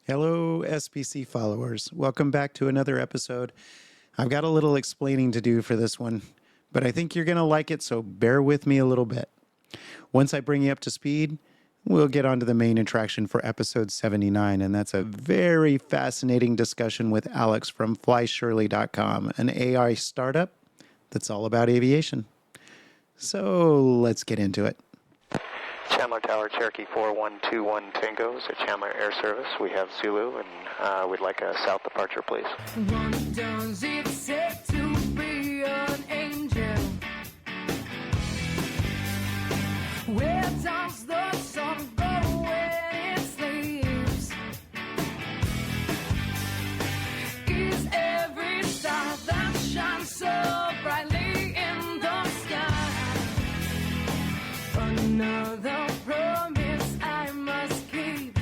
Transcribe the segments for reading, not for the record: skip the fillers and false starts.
Hello, SPC followers. Welcome back to another episode. I've got a little explaining to do for this one, but I think you're going to like it, so bear with me a little bit. Once I bring you up to speed, we'll get on to the main attraction for episode 79, and that's a very fascinating discussion with Alex from FlyShirley.com, an AI startup that's all about aviation. So let's get into it. Chandler Tower, Cherokee 4121 Tango is at Chandler Air Service. We have Zulu, and we'd like a south departure, please. What does it say to be an angel? Where does the sun go when it sleeps? Is every star that shines so brightly in the sky another promise I must keep?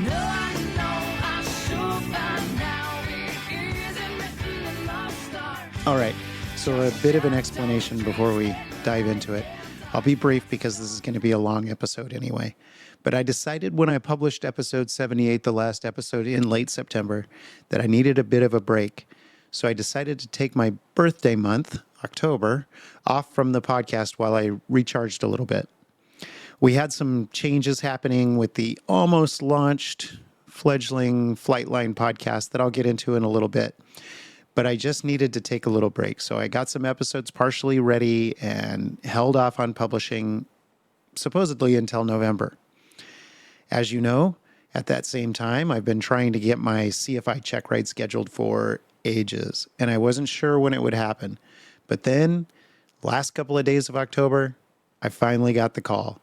I should find out it isn't written in the stars. All right, so a bit of an explanation before we dive into it. I'll be brief because this is going to be a long episode anyway. But I decided when I published episode 78, the last episode in late September, that I needed a bit of a break. So I decided to take my birthday month, October, off from the podcast while I recharged a little bit. We had some changes happening with the almost launched fledgling Flightline podcast that I'll get into in a little bit. But I just needed to take a little break. So I got some episodes partially ready and held off on publishing supposedly until November. As you know, at that same time, I've been trying to get my CFI check ride scheduled for ages, and I wasn't sure when it would happen. But then, last couple of days of October, I finally got the call.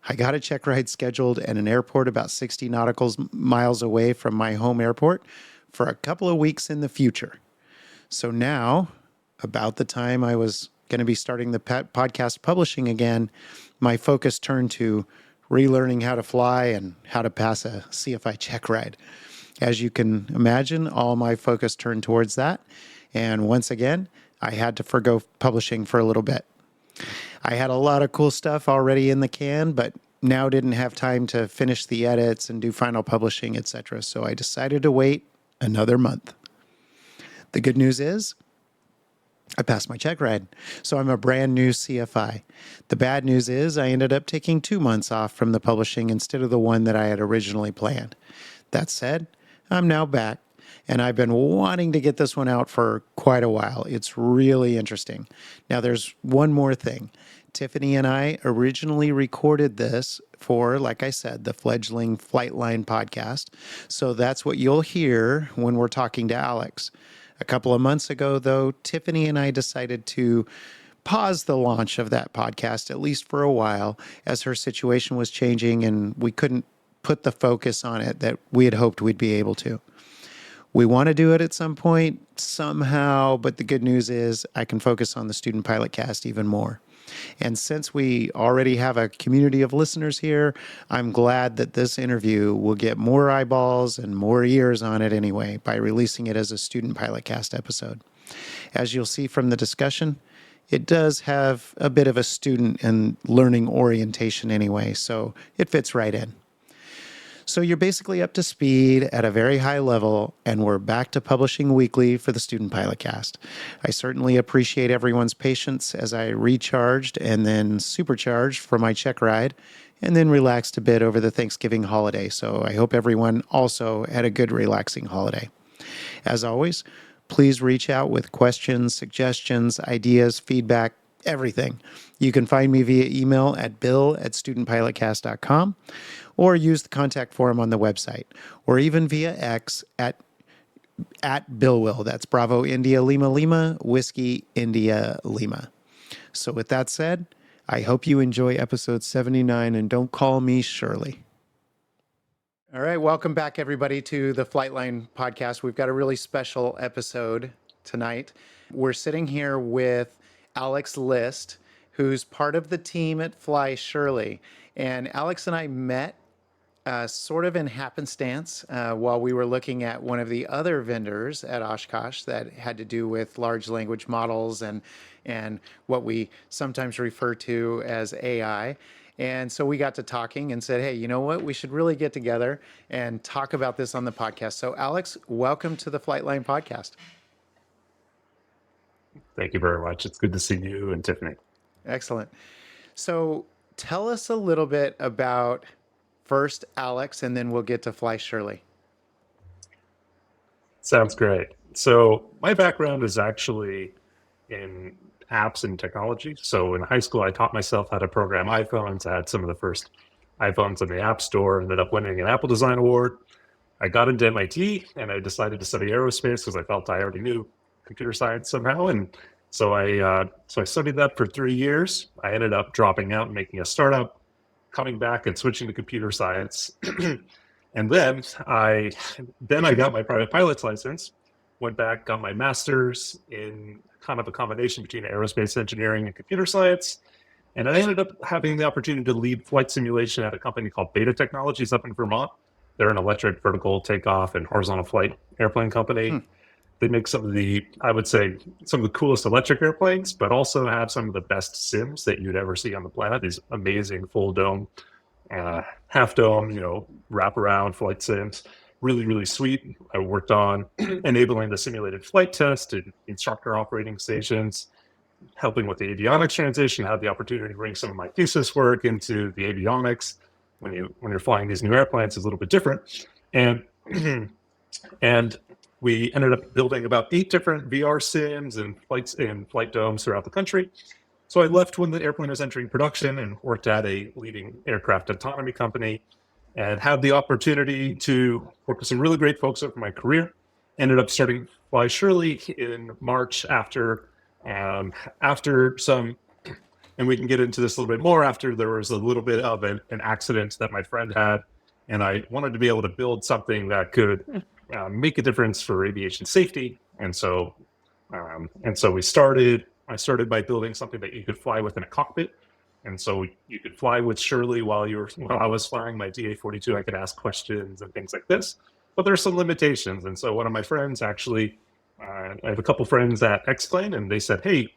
I got a check ride scheduled at an airport about 60 nautical miles away from my home airport for a couple of weeks in the future. So now, about the time I was going to be starting the podcast publishing again, my focus turned to relearning how to fly and how to pass a CFI check ride. As you can imagine, all my focus turned towards that. And once again, I had to forgo publishing for a little bit. I had a lot of cool stuff already in the can, but now didn't have time to finish the edits and do final publishing, etc. So I decided to wait another month. The good news is I passed my check ride, so I'm a brand new CFI. The bad news is I ended up taking 2 months off from the publishing instead of the one that I had originally planned. That said, I'm now back, and I've been wanting to get this one out for quite a while. It's really interesting. Now, there's one more thing. Tiffany and I originally recorded this for, like I said, the fledgling Flightline podcast. So that's what you'll hear when we're talking to Alex. A couple of months ago, though, Tiffany and I decided to pause the launch of that podcast, at least for a while, as her situation was changing and we couldn't put the focus on it that we had hoped we'd be able to. We want to do it at some point, somehow, but the good news is I can focus on the Student Pilot Cast even more. And since we already have a community of listeners here, I'm glad that this interview will get more eyeballs and more ears on it anyway by releasing it as a Student Pilot Cast episode. As you'll see from the discussion, it does have a bit of a student and learning orientation anyway, so it fits right in. So you're basically up to speed at a very high level, and we're back to publishing weekly for the Student Pilot Cast. I certainly appreciate everyone's patience as I recharged and then supercharged for my check ride, and then relaxed a bit over the Thanksgiving holiday. So I hope everyone also had a good relaxing holiday. As always, please reach out with questions, suggestions, ideas, feedback, everything. You can find me via email at bill@studentpilotcast.com or use the contact form on the website, or even via X at Billwill. That's Bravo India Lima Lima, Whiskey India Lima. So with that said, I hope you enjoy episode 79, and don't call me Shirley. All right, welcome back, everybody, to the Flightline podcast. We've got a really special episode tonight. We're sitting here with Alex List, who's part of the team at Fly Shirley. And Alex and I met sort of in happenstance while we were looking at one of the other vendors at Oshkosh that had to do with large language models and what we sometimes refer to as AI. And so we got to talking and said, hey, you know what? We should really get together and talk about this on the podcast. So, Alex, welcome to the Flightline podcast. Thank you very much. It's good to see you and Tiffany. Excellent. So, tell us a little bit about first Alex, and then we'll get to Fly Shirley. Sounds great. So my background is actually in apps and technology. So in high school, I taught myself how to program iPhones. I had some of the first iPhones in the App Store, ended up winning an Apple Design Award. I got into MIT and I decided to study aerospace because I felt I already knew computer science somehow. And so I studied that for 3 years. I ended up dropping out and making a startup, coming back and switching to computer science. And then I got my private pilot's license, went back, got my master's in kind of a combination between aerospace engineering and computer science. And I ended up having the opportunity to lead flight simulation at a company called Beta Technologies up in Vermont. They're an electric vertical takeoff and horizontal flight airplane company. They make some of the coolest electric airplanes, but also have some of the best sims that you'd ever see on the planet. These amazing full dome, half dome, wraparound flight sims. Really, really sweet. I worked on enabling the simulated flight test and instructor operating stations, helping with the avionics transition. Had the opportunity to bring some of my thesis work into the avionics. When you're flying these new airplanes, it's a little bit different. And we ended up building about 8 different VR sims and flight domes throughout the country. So I left when the airplane was entering production and worked at a leading aircraft autonomy company and had the opportunity to work with some really great folks over my career. Ended up starting Fly Shirley in March after some, and we can get into this a little bit more, after there was a little bit of an accident that my friend had. And I wanted to be able to build something that could make a difference for aviation safety. And so I started by building something that you could fly with in a cockpit. And so you could fly with Shirley while I was flying my DA-42. I could ask questions and things like this, but there's some limitations. And so one of my friends actually, I have a couple friends at X-Plane, and they said, hey,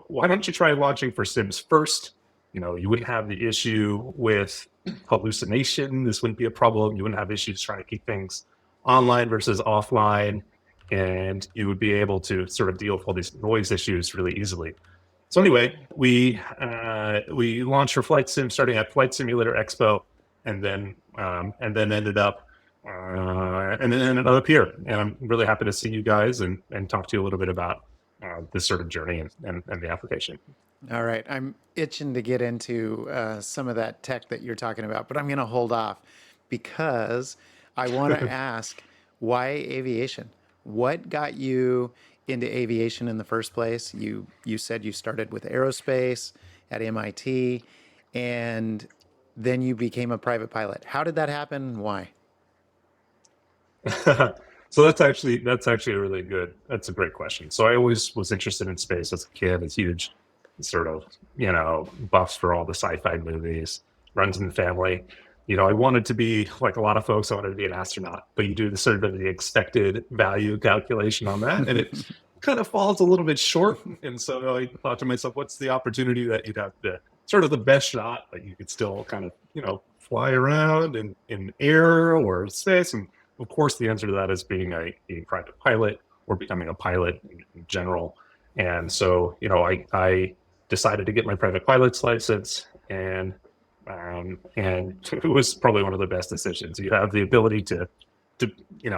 why don't you try launching for sims first? You wouldn't have the issue with hallucination. This wouldn't be a problem. You wouldn't have issues trying to keep things online versus offline. And you would be able to sort of deal with all these noise issues really easily. So anyway, we launched for Flight Sim starting at Flight Simulator Expo, and then ended up here. And I'm really happy to see you guys and talk to you a little bit about this sort of journey and the application. All right. I'm itching to get into some of that tech that you're talking about, but I'm going to hold off because I want to ask, why aviation? What got you into aviation in the first place? You said you started with aerospace at MIT, and then you became a private pilot. How did that happen? Why? So that's actually that's a great question. So I always was interested in space as a kid. It's huge sort of, buffs for all the sci-fi movies, runs in the family. I wanted to be, like a lot of folks, I wanted to be an astronaut, but you do the expected value calculation on that, and it kind of falls a little bit short. And so I thought to myself, what's the opportunity that you'd have the sort of the best shot, but you could still kind of, fly around in air or space? And of course, the answer to that is being a private pilot or becoming a pilot in general. And so, I decided to get my private pilot's license, and it was probably one of the best decisions. You have the ability to you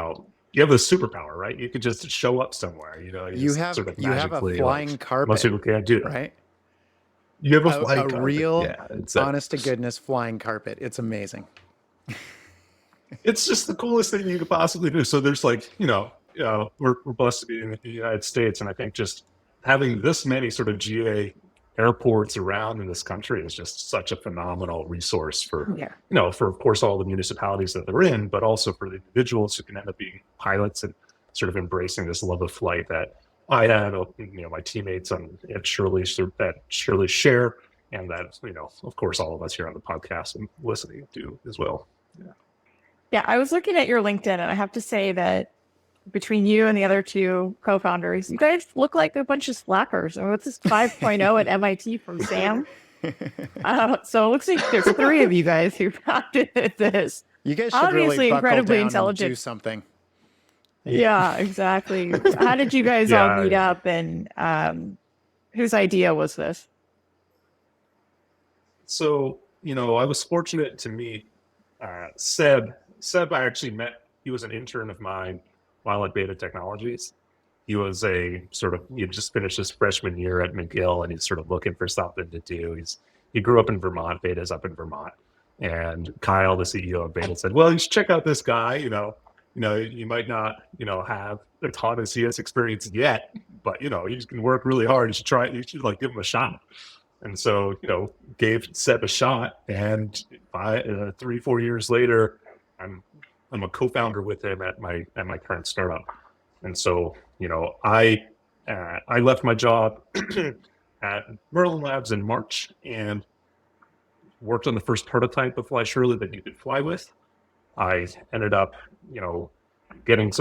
have a superpower, right? You could just show up somewhere. You have a flying carpet. Most people can't do that, right? You have a flying carpet. Real, honest to goodness flying carpet. It's amazing. It's just the coolest thing you could possibly do. So there's we're blessed to be in the United States, and I think just having this many sort of GA airports around in this country is just such a phenomenal resource for, for of course all the municipalities that they're in, but also for the individuals who can end up being pilots and sort of embracing this love of flight that I had, my teammates at Shirley share, and that, of course all of us here on the podcast and listening do as well. Yeah, I was looking at your LinkedIn, and I have to say that between you and the other two co-founders, you guys look like a bunch of slackers. And what's this 5.0 at MIT from Sam? So it looks like there's three of you guys who did this. You guys should Obviously really buckle incredibly down and intelligent. do something. Yeah, exactly. How did you guys all Yeah. meet up, and whose idea was this? So, I was fortunate to meet Seb. Seb, I actually met, he was an intern of mine while at Beta Technologies. He was he had just finished his freshman year at McGill, and he's sort of looking for something to do. He grew up in Vermont. Beta's up in Vermont. And Kyle, the CEO of Beta, said, well, you should check out this guy, you might not, have a ton of CS experience yet, but, he's going to work really hard. You should like give him a shot. And so, gave Seb a shot, and 3-4 years later, I'm a co-founder with him at my current startup. And so, I left my job at Merlin Labs in March and worked on the first prototype of Fly Shirley that you could fly with. I ended up, getting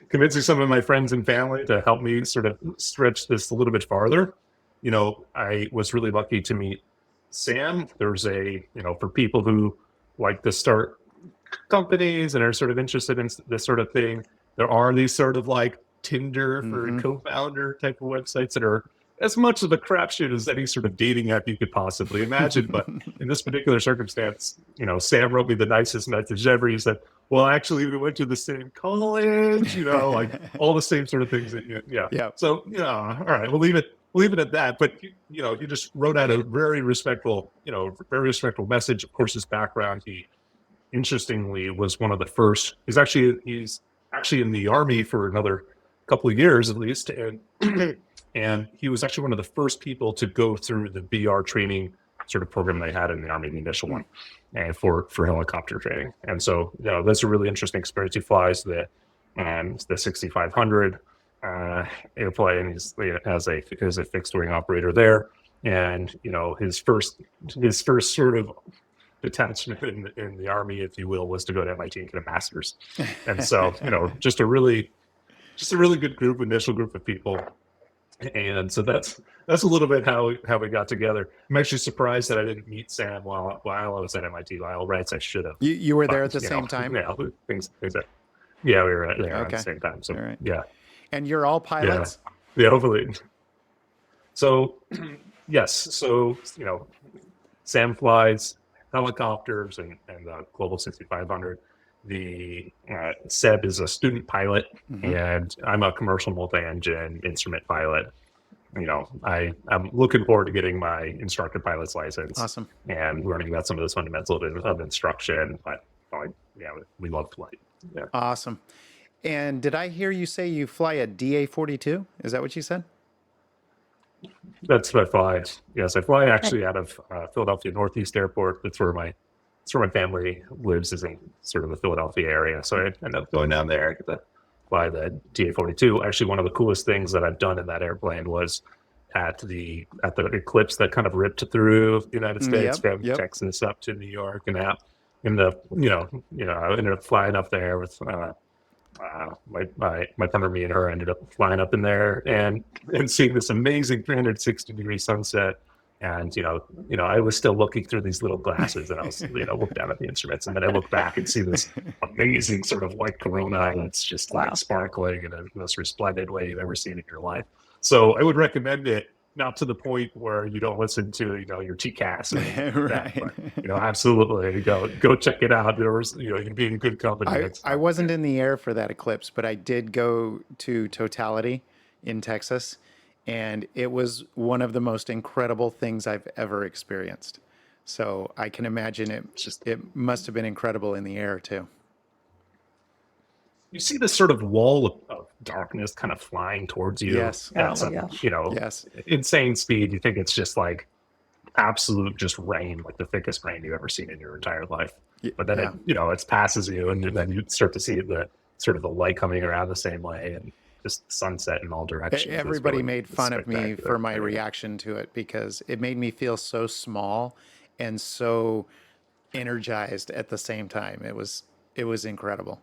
convincing some of my friends and family to help me sort of stretch this a little bit farther. I was really lucky to meet Sam. There's for people who like to start companies and are sort of interested in this sort of thing, there are these sort of like Tinder for co-founder type of websites that are as much of a crapshoot as any sort of dating app you could possibly imagine. But in this particular circumstance, Sam wrote me the nicest message ever. He said, well, actually, we went to the same college, like all the same sort of things that Yeah. So, all right, we'll leave it at that. But, you just wrote out a very respectful message. Of course, his background, he interestingly was one of the first, he's actually in the Army for another couple of years at least. And he was actually one of the first people to go through the BR training sort of program they had in the Army, the initial one, and for helicopter training. And so, that's a really interesting experience. He flies the 6500 airplane, and he's as a fixed wing operator there. And his first sort of detachment in the Army, if you will, was to go to MIT and get a master's. And so, just a really good initial group of people. And so that's a little bit how we got together. I'm actually surprised that I didn't meet Sam while I was at MIT. By all rights, I should have. You were there at the same time? Yeah, things yeah, we were there at Okay. the same time. So All right. yeah. And you're all pilots? Yeah, hopefully. So yes, so Sam flies helicopters and the Global 6500. The Seb is a student pilot, and I'm a commercial multi-engine instrument pilot. I'm looking forward to getting my instructor pilot's license. Awesome. And learning about some of those fundamentals of instruction. But we love flight. Yeah. Awesome. And did I hear you say you fly a DA-42? Is that what you said? That's what I fly. Yes, I fly actually out of Philadelphia Northeast Airport. That's where my family lives, is in sort of the Philadelphia area. So I ended up going down there. I get to fly the DA-42. Actually, one of the coolest things that I've done in that airplane was at the eclipse that kind of ripped through the United States from Texas up to New York, and out in the I ended up flying up there with my partner, me and her ended up flying up in there and seeing this amazing 360-degree sunset. And, I was still looking through these little glasses, and I was, looked down at the instruments, and then I look back and see this amazing sort of white corona, and it's just like sparkling in a most resplendent way you've ever seen in your life. So I would recommend it, not to the point where you don't listen to, your TCAS. Right. But, absolutely go check it out. There was, you'd be in good company. I wasn't in the air for that eclipse, but I did go to Totality in Texas. And it was one of the most incredible things I've ever experienced. So I can imagine it must have been incredible in the air too. You see this sort of wall of darkness kind of flying towards you. Yes. At some, Yes. insane speed. You think it's just like absolute just rain, like the thickest rain you've ever seen in your entire life. But then it passes you, and then you start to see the sort of the light coming around the same way, and just sunset in all directions. Everybody really made fun of me for my reaction to it, because it made me feel so small and so energized at the same time. It was incredible.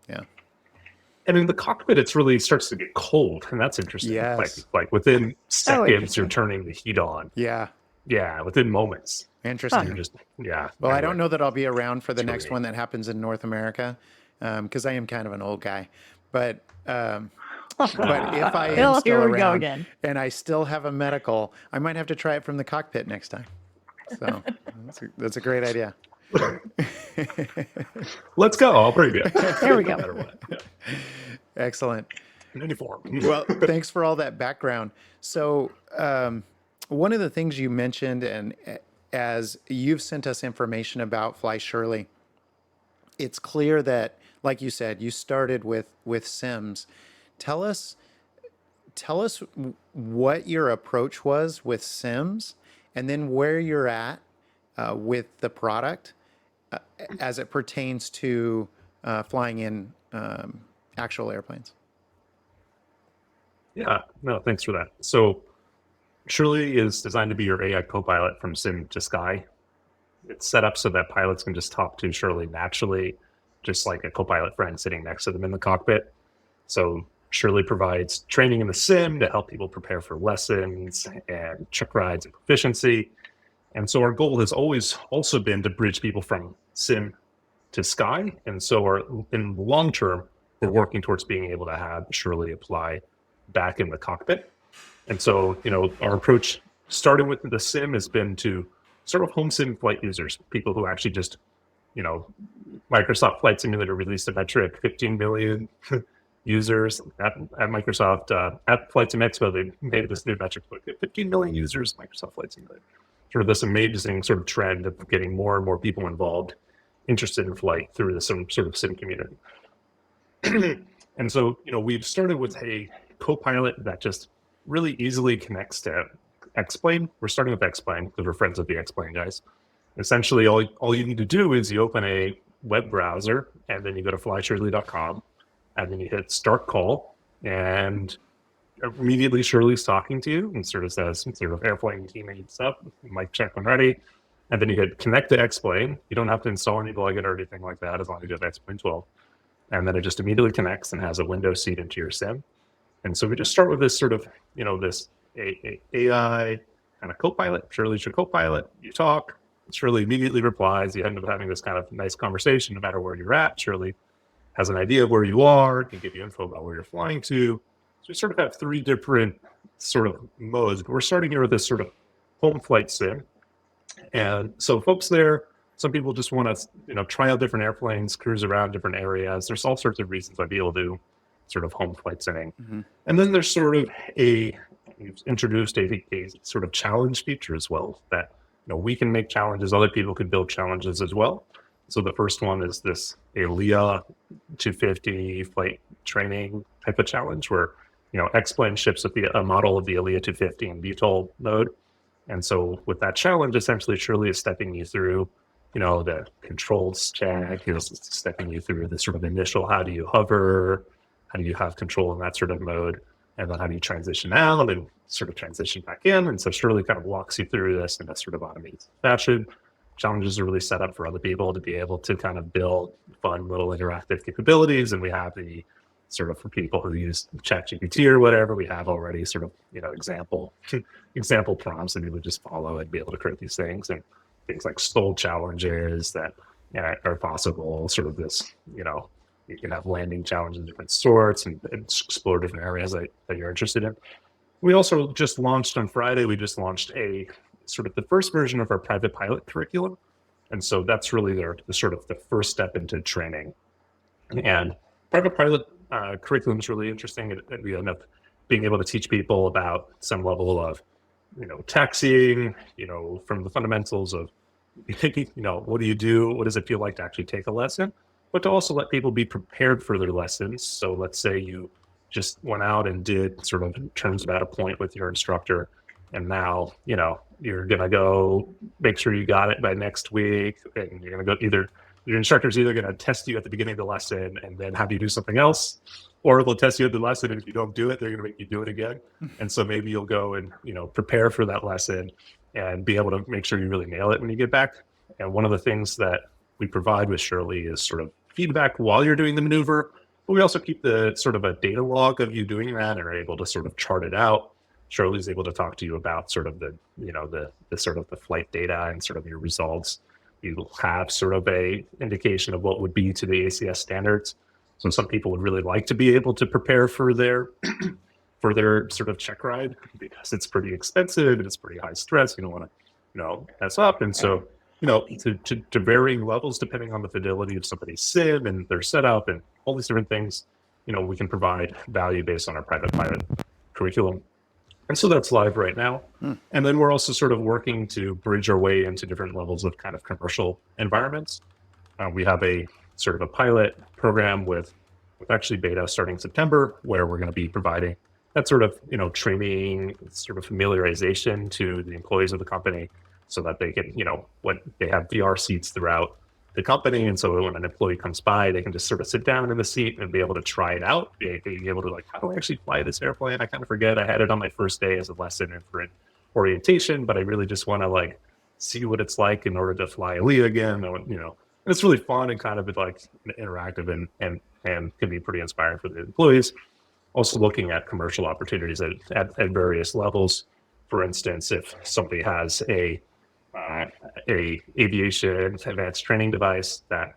Yeah. And in the cockpit, it really starts to get cold, and that's interesting. Yes. Like within seconds, you're turning the heat on. Yeah. Yeah, within moments. Interesting. You're just, yeah. Well, I anyway. don't know that I'll be around for the It's really next neat. one that happens in North America, because I am kind of an old guy. But if I am Bill, still here we go around again. and I still have a medical, I might have to try it from the cockpit next time. So that's a great idea. Let's go. I'll bring you. There we go. No matter what. Yeah. Excellent. In any form. Well, thanks for all that background. So, one of the things you mentioned, and as you've sent us information about Fly Shirley, it's clear that, like you said, you started with Sims. Tell us what your approach was with Sims, and then where you're at with the product as it pertains to flying in actual airplanes. Yeah, no, thanks for that. So Shirley is designed to be your AI co-pilot from sim to sky. It's set up so that pilots can just talk to Shirley naturally, just like a co-pilot friend sitting next to them in the cockpit. So Shirley provides training in the sim to help people prepare for lessons and check rides and proficiency. And so our goal has always also been to bridge people from sim to sky. And so in the long term, we're working towards being able to have Shirley apply back in the cockpit. And so, our approach starting with the sim has been to sort of home sim flight users, people who actually just, Microsoft Flight Simulator released a metric, 15 million users at Microsoft, at Flight Sim Expo, they made this new metric, 15 million users, Microsoft Flight Simulator. Sort of this amazing sort of trend of getting more and more people involved, interested in flight through this sort of sim community. And so, we've started with a co-pilot that just really easily connects to X-Plane. We're starting with X-Plane because we're friends with the X-Plane guys. Essentially, all you need to do is you open a web browser and then you go to flyshirley.com and then you hit start call, and immediately Shirley's talking to you and sort of says sort of airplane teammate stuff, mic check when ready, and then you hit connect to X-Plane. You don't have to install any plugin or anything like that as long as you have X-Plane 12. And then it just immediately connects and has a window seat into your sim. And so we just start with this sort of, this AI kind of co-pilot. Shirley's your co-pilot. You talk. Shirley immediately replies. You end up having this kind of nice conversation no matter where you're at. Shirley has an idea of where you are, can give you info about where you're flying to. So we sort of have three different sort of modes. But we're starting here with this sort of home flight sim. And so folks there, some people just want to, try out different airplanes, cruise around different areas. There's all sorts of reasons why people do sort of home flight simming. Mm-hmm. And then there's sort of we've introduced a sort of challenge feature as well, that we can make challenges, other people could build challenges as well. So the first one is this ALIA 250 flight training type of challenge where X-Plane ships with a model of the ALIA 250 in VTOL mode. And so with that challenge, essentially Shirley is stepping you through the controls check, stepping you through the sort of initial, how do you hover, how do you have control in that sort of mode, and then how do you transition out and sort of transition back in. And so Shirley kind of walks you through this in a sort of automated fashion. Challenges are really set up for other people to be able to kind of build fun little interactive capabilities. And we have the sort of, for people who use ChatGPT or whatever, we have already sort of, example prompts that you would just follow and be able to create these things. And things like stall challenges that are possible, sort of this, you can have landing challenges of different sorts and explore different areas that you're interested in. We also just launched on Friday, we just launched a sort of the first version of our private pilot curriculum. And so that's really the sort of the first step into training. And private pilot curriculum is really interesting. We end up being able to teach people about some level of, taxiing, from the fundamentals of, what do you do? What does it feel like to actually take a lesson? But to also let people be prepared for their lessons. So let's say you just went out and did sort of turns about a point with your instructor, and now, you're going to go make sure you got it by next week, and you're going to go your instructor's either going to test you at the beginning of the lesson and then have you do something else, or they'll test you at the lesson, and if you don't do it, they're going to make you do it again. And so maybe you'll go and, prepare for that lesson and be able to make sure you really nail it when you get back. And one of the things that we provide with Shirley is sort of feedback while you're doing the maneuver, but we also keep the sort of a data log of you doing that and are able to sort of chart it out. Shirley's able to talk to you about sort of the, the sort of the flight data and sort of your results. You have sort of a indication of what would be to the ACS standards. So some people would really like to be able to prepare for their for their sort of check ride because it's pretty expensive and it's pretty high stress. You don't want to, mess up. And so, to varying levels depending on the fidelity of somebody's sim and their setup and all these different things, we can provide value based on our private pilot curriculum. And so that's live right now. And then we're also sort of working to bridge our way into different levels of kind of commercial environments. We have a sort of a pilot program with actually beta starting September, where we're going to be providing that sort of, training, sort of familiarization to the employees of the company so that they can, when they have VR seats throughout the company. And so when an employee comes by, they can just sort of sit down in the seat and be able to try it out, be able to how do I actually fly this airplane? I kind of forget. I had it on my first day as a lesson for orientation, but I really just want to see what it's like in order to fly Leah again. And it's really fun and kind of interactive and can be pretty inspiring for the employees. Also looking at commercial opportunities at various levels. For instance, if somebody has a aviation advanced training device that,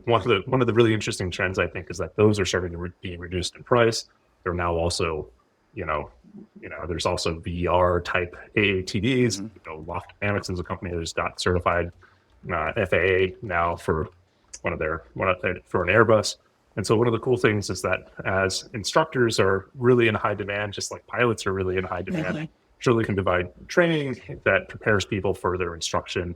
one of the really interesting trends I think is that those are starting to be reduced in price. They're now also, there's also VR type AATDs. Lockheed Martin's a company that's got certified FAA now for for an Airbus. And so one of the cool things is that as instructors are really in high demand, just like pilots are really in high demand, Shirley can provide training that prepares people for their instruction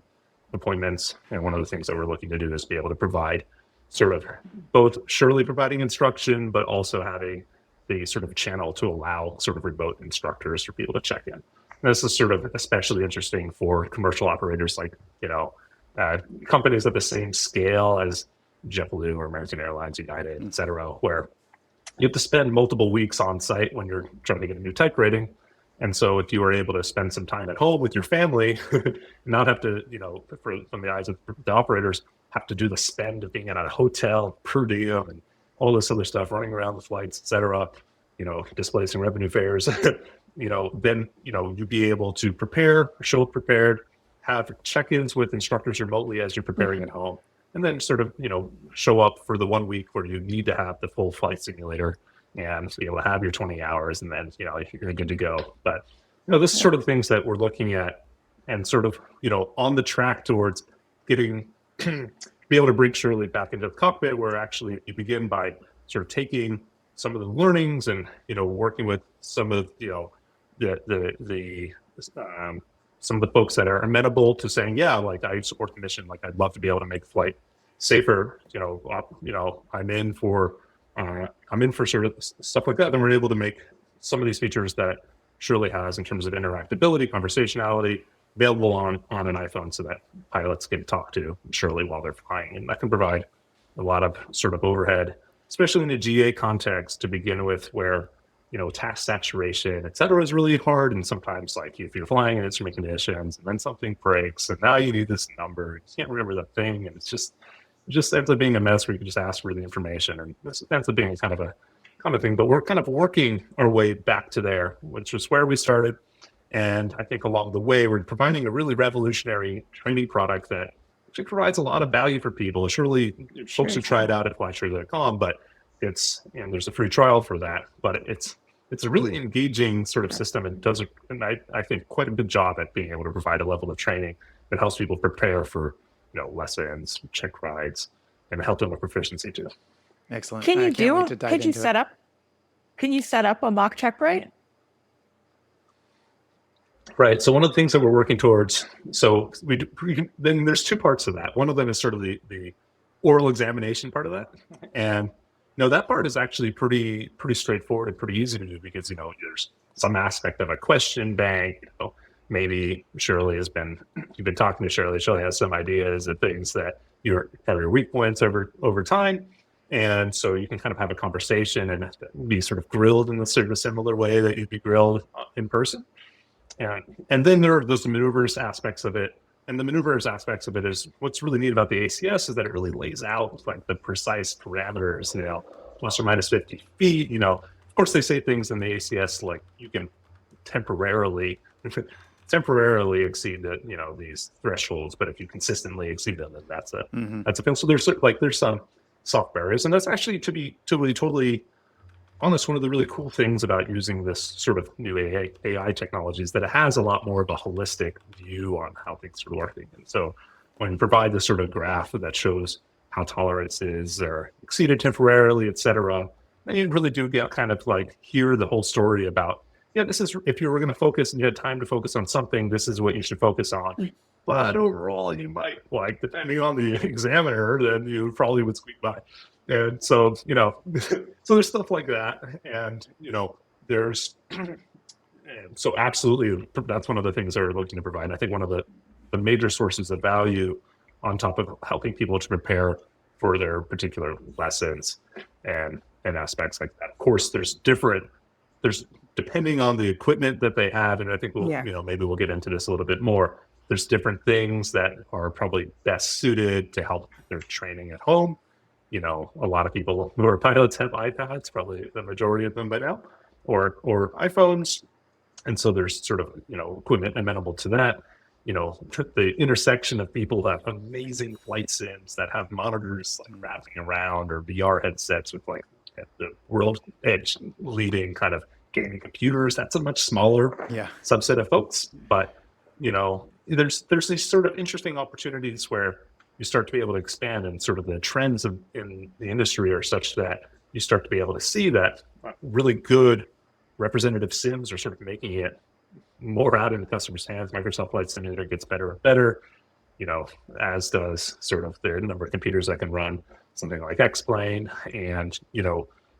appointments. And one of the things that we're looking to do is be able to provide sort of both Shirley providing instruction, but also having the sort of channel to allow sort of remote instructors for people to check in. And this is sort of especially interesting for commercial operators like, companies at the same scale as JetBlue or American Airlines, United, et cetera, where you have to spend multiple weeks on site when you're trying to get a new type rating. And so if you were able to spend some time at home with your family, not have to, from the eyes of the operators, have to do the spend of being in a hotel per diem and all this other stuff, running around the flights, et cetera, displacing revenue fares, then, you'd be able to prepare, show up prepared, have check-ins with instructors remotely as you're preparing at home. And then sort of, show up for the 1 week where you need to have the full flight simulator and be able to have your 20 hours and then, you're good to go. But, this is sort of things that we're looking at and sort of, on the track towards getting, be able to bring Shirley back into the cockpit where actually you begin by sort of taking some of the learnings and, working with some of, some of the folks that are amenable to saying, yeah, I support the mission. I'd love to be able to make flight safer. I'm in for sort of stuff like that. Then we're able to make some of these features that Shirley has in terms of interactability, conversationality, available on an iPhone so that pilots can talk to Shirley while they're flying. And that can provide a lot of sort of overhead, especially in a GA context to begin with, where task saturation, et cetera, is really hard. And sometimes if you're flying in instrument conditions and then something breaks and now you need this number, you can't remember that thing. And it just ends up being a mess where you can just ask for the information. And this ends up being kind of a thing, but we're kind of working our way back to there, which is where we started. And I think along the way, we're providing a really revolutionary training product that actually provides a lot of value for people. Surely folks should try it out at flyshirley.com, but there's a free trial for that, but it's a really engaging sort of system and does, I think, quite a good job at being able to provide a level of training that helps people prepare for, lessons, check rides, and help them with proficiency too. Excellent. Can you set up a mock check ride? Right. So one of the things that we're working towards, then there's two parts of that. One of them is sort of the oral examination part of that. And that part is actually pretty straightforward and pretty easy to do because, there's some aspect of a question bank. Maybe you've been talking to Shirley. Shirley has some ideas of things that you have your weak points over time. And so you can kind of have a conversation and be sort of grilled in a sort of similar way that you'd be grilled in person. And then there are those maneuvers aspects of it. And the maneuvers aspects of it is what's really neat about the ACS is that it really lays out the precise parameters, plus or minus 50 feet. Of course, they say things in the ACS like you can temporarily exceed the, these thresholds, but if you consistently exceed them, then that's a fail. So there's some soft barriers, and that's actually, to be totally honest, one of the really cool things about using this sort of new AI technology is that it has a lot more of a holistic view on how things are working. And so when you provide this sort of graph that shows how tolerances are exceeded temporarily, et cetera, then you really do get kind of like hear the whole story about, this is, if you were going to focus and you had time to focus on something, this is what you should focus on. But overall, you might, depending on the examiner, then you probably would squeak by. And so, so there's stuff like that. And, there's, so absolutely, that's one of the things they're looking to provide. And I think one of the major sources of value on top of helping people to prepare for their particular lessons and aspects like that. Of course, there's depending on the equipment that they have, and I think maybe we'll get into this a little bit more. There's different things that are probably best suited to help their training at home. A lot of people who are pilots have iPads, probably the majority of them by now, or iPhones. And so there's sort of, equipment amenable to that. The intersection of people that have amazing flight sims that have monitors like wrapping around, or VR headsets with like the world edge leading kind of gaming computers. That's a much smaller subset of folks. But, there's these sort of interesting opportunities where you start to be able to expand, and sort of the trends in the industry are such that you start to be able to see that really good representative sims are sort of making it more out in the customer's hands. Microsoft Flight Simulator gets better and better, as does sort of their number of computers that can run something like X-Plane. And,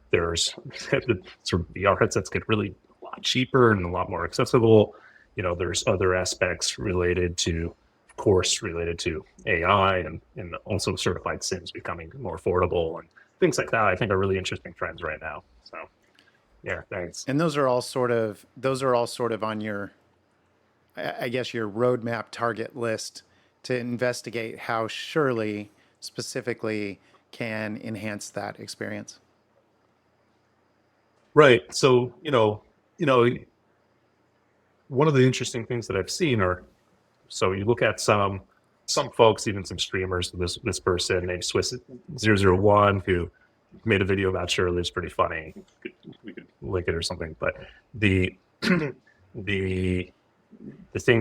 there's the sort of VR headsets get really a lot cheaper and a lot more accessible. There's other aspects related to AI and also certified sims becoming more affordable and things like that. I think are really interesting trends right now. So, yeah, thanks. And those are all sort of on your, I guess, your roadmap target list to investigate how Shirley specifically can enhance that experience. Right. So, one of the interesting things that I've seen are, so you look at some folks, even some streamers, this person named Swiss001 who made a video about Shirley. It's pretty funny. We could link it or something. But the thing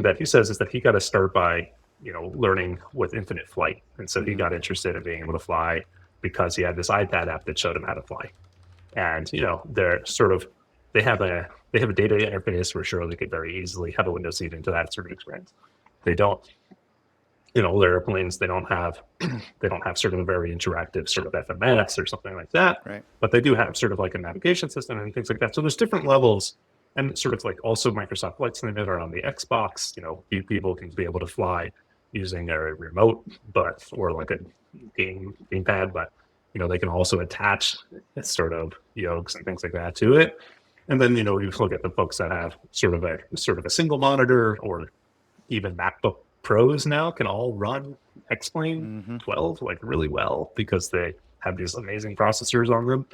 that he says is that he got to start by, learning with infinite flight. And so he got interested in being able to fly because he had this iPad app that showed him how to fly. And, they have a data interface where Shirley could very easily have a window seat into that sort of experience. They don't, their airplanes, they don't have sort of a very interactive sort of FMS or something like that. Right. But they do have sort of like a navigation system and things like that. So there's different levels, and sort of like also Microsoft Flight Simulator on the Xbox. Few people can be able to fly using a remote, or like a gamepad, but they can also attach sort of yokes and things like that to it. And then, you look at the folks that have sort of a single monitor, or even MacBook Pros now can all run X-Plane 12 like really well because they have these amazing processors on them.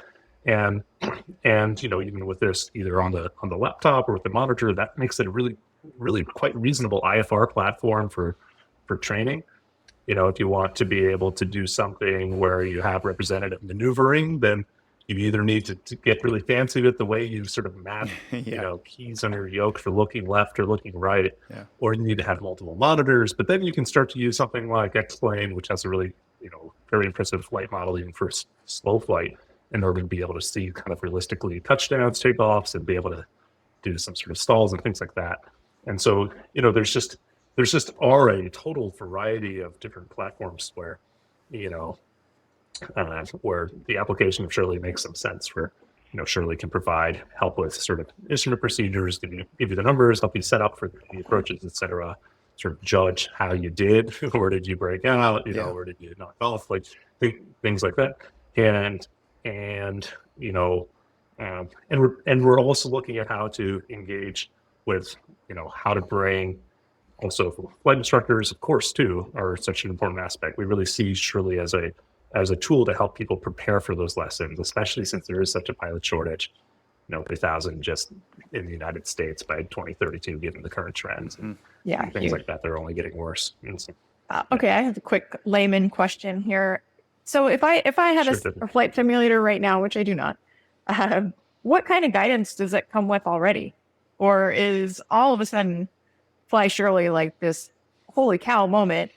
And even with this, either on the laptop or with the monitor, that makes it a really, really quite reasonable IFR platform for training. If you want to be able to do something where you have representative maneuvering, then you either need to get really fancy with the way you sort of map, keys on your yoke for looking left or looking right, or you need to have multiple monitors. But then you can start to use something like X-Plane, which has a really, very impressive flight model, even for slow flight, in order to be able to see kind of realistically touchdowns, takeoffs, and be able to do some sort of stalls and things like that. And so, there's just a total variety of different platforms where, where the application of Shirley makes some sense, where Shirley can provide help with sort of instrument procedures, give you the numbers, help you set up for the approaches, etc. Sort of judge how you did, where did you break out, where did you knock off, like things like that, and we're also looking at how to engage with how to bring. Also, flight instructors, of course, too, are such an important aspect. We really see Shirley as a tool to help people prepare for those lessons, especially since there is such a pilot shortage. 3,000 just in the United States by 2032, given the current trends. Yeah. And things like that, they're only getting worse. And so, Okay, I have a quick layman question here. So if I had Sure, a Tiffany. flight simulator right now, which I do not, what kind of guidance does it come with already? Or is all of a sudden Fly Shirley like this holy cow moment?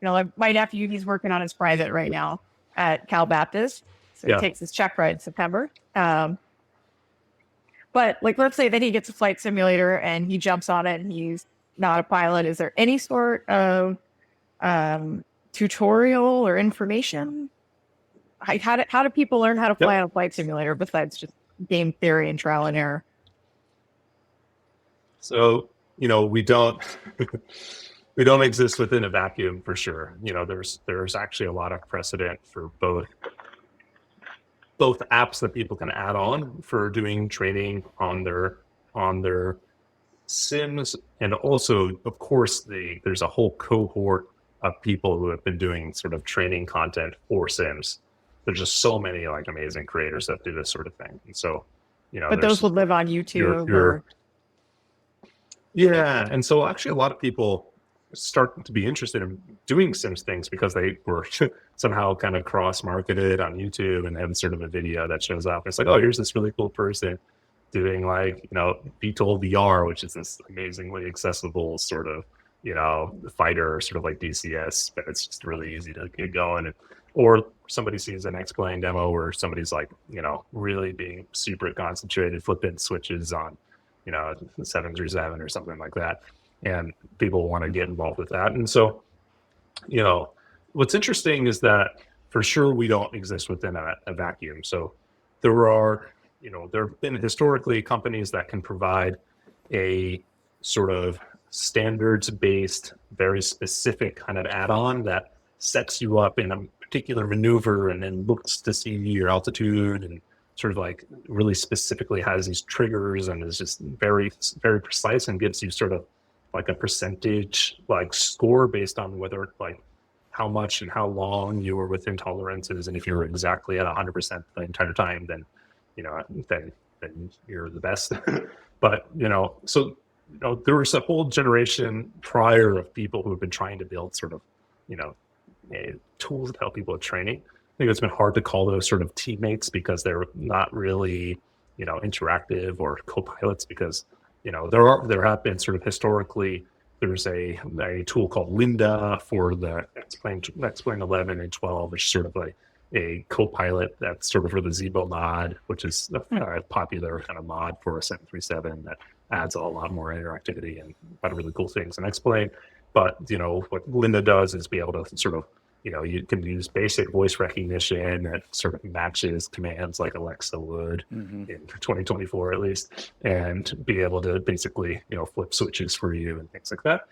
Like my nephew, he's working on his private right now at Cal Baptist. So he Yeah. takes his check ride in September. But like, let's say that he gets a flight simulator and he jumps on it and he's not a pilot. Is there any sort of tutorial or information? How do people learn how to fly on a flight simulator besides just game theory and trial and error? So, we don't we don't exist within a vacuum for sure. There's actually a lot of precedent for both apps that people can add on for doing training on their sims, and also, of course, there's a whole cohort of people who have been doing sort of training content for sims. There's just so many like amazing creators that do this sort of thing, and so But those would live on YouTube. Yeah, and so actually a lot of people start to be interested in doing Sims things because they were somehow kind of cross-marketed on YouTube and have sort of a video that shows up. It's like, oh, here's this really cool person doing like, VTOL VR, which is this amazingly accessible sort of, fighter, sort of like DCS, but it's just really easy to get going. Or somebody sees an X-Plane demo where somebody's like, really being super concentrated, flipping switches on, the 737 or something like that. And people want to get involved with that. And so, what's interesting is that for sure we don't exist within a vacuum. So there have been historically companies that can provide a sort of standards-based, very specific kind of add-on that sets you up in a particular maneuver and then looks to see your altitude and sort of like really specifically has these triggers and is just very, very precise and gives you sort of like a percentage like score based on whether like how much and how long you were within tolerances. And if you're exactly at 100% the entire time, then, then you're the best. But, so, there was a whole generation prior of people who have been trying to build sort of, tools to help people with training. I think it's been hard to call those sort of teammates because they're not really, interactive, or co-pilots because, there have been sort of historically, there's a tool called Linda for the X-Plane 11 and 12, which is sort of like a co-pilot that's sort of for the Zebo mod, which is a popular kind of mod for a 737 that adds a lot more interactivity and a lot of really cool things in X-Plane. But, what Linda does is be able to sort of, you can use basic voice recognition that sort of matches commands like Alexa would in 2024 at least, and be able to basically, flip switches for you and things like that.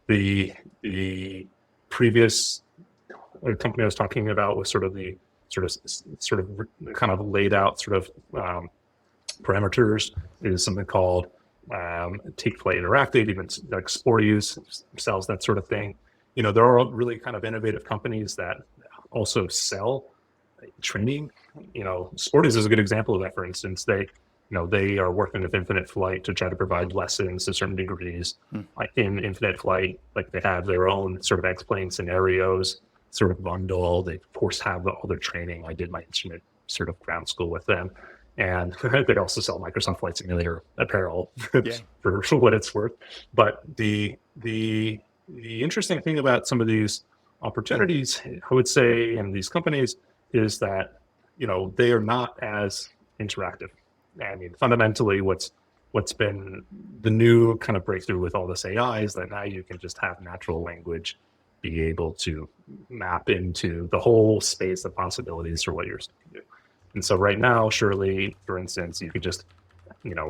The previous company I was talking about was sort of the sort of kind of laid out sort of parameters is something called Take Flight Interactive, even like Sportius sells that sort of thing. There are really kind of innovative companies that also sell training. Sportius is a good example of that. For instance, they are working with Infinite Flight to try to provide lessons to certain degrees. Like in Infinite Flight, like they have their own sort of X-Plane scenarios sort of bundle. They of course have all their training. I did my instrument sort of ground school with them. And they also sell Microsoft Flight Simulator apparel for what it's worth. But the interesting thing about some of these opportunities, I would say, in these companies is that, they are not as interactive. I mean, fundamentally, what's been the new kind of breakthrough with all this AI is that now you can just have natural language be able to map into the whole space of possibilities for what you're supposed to do. And so right now, Shirley, for instance, you could just,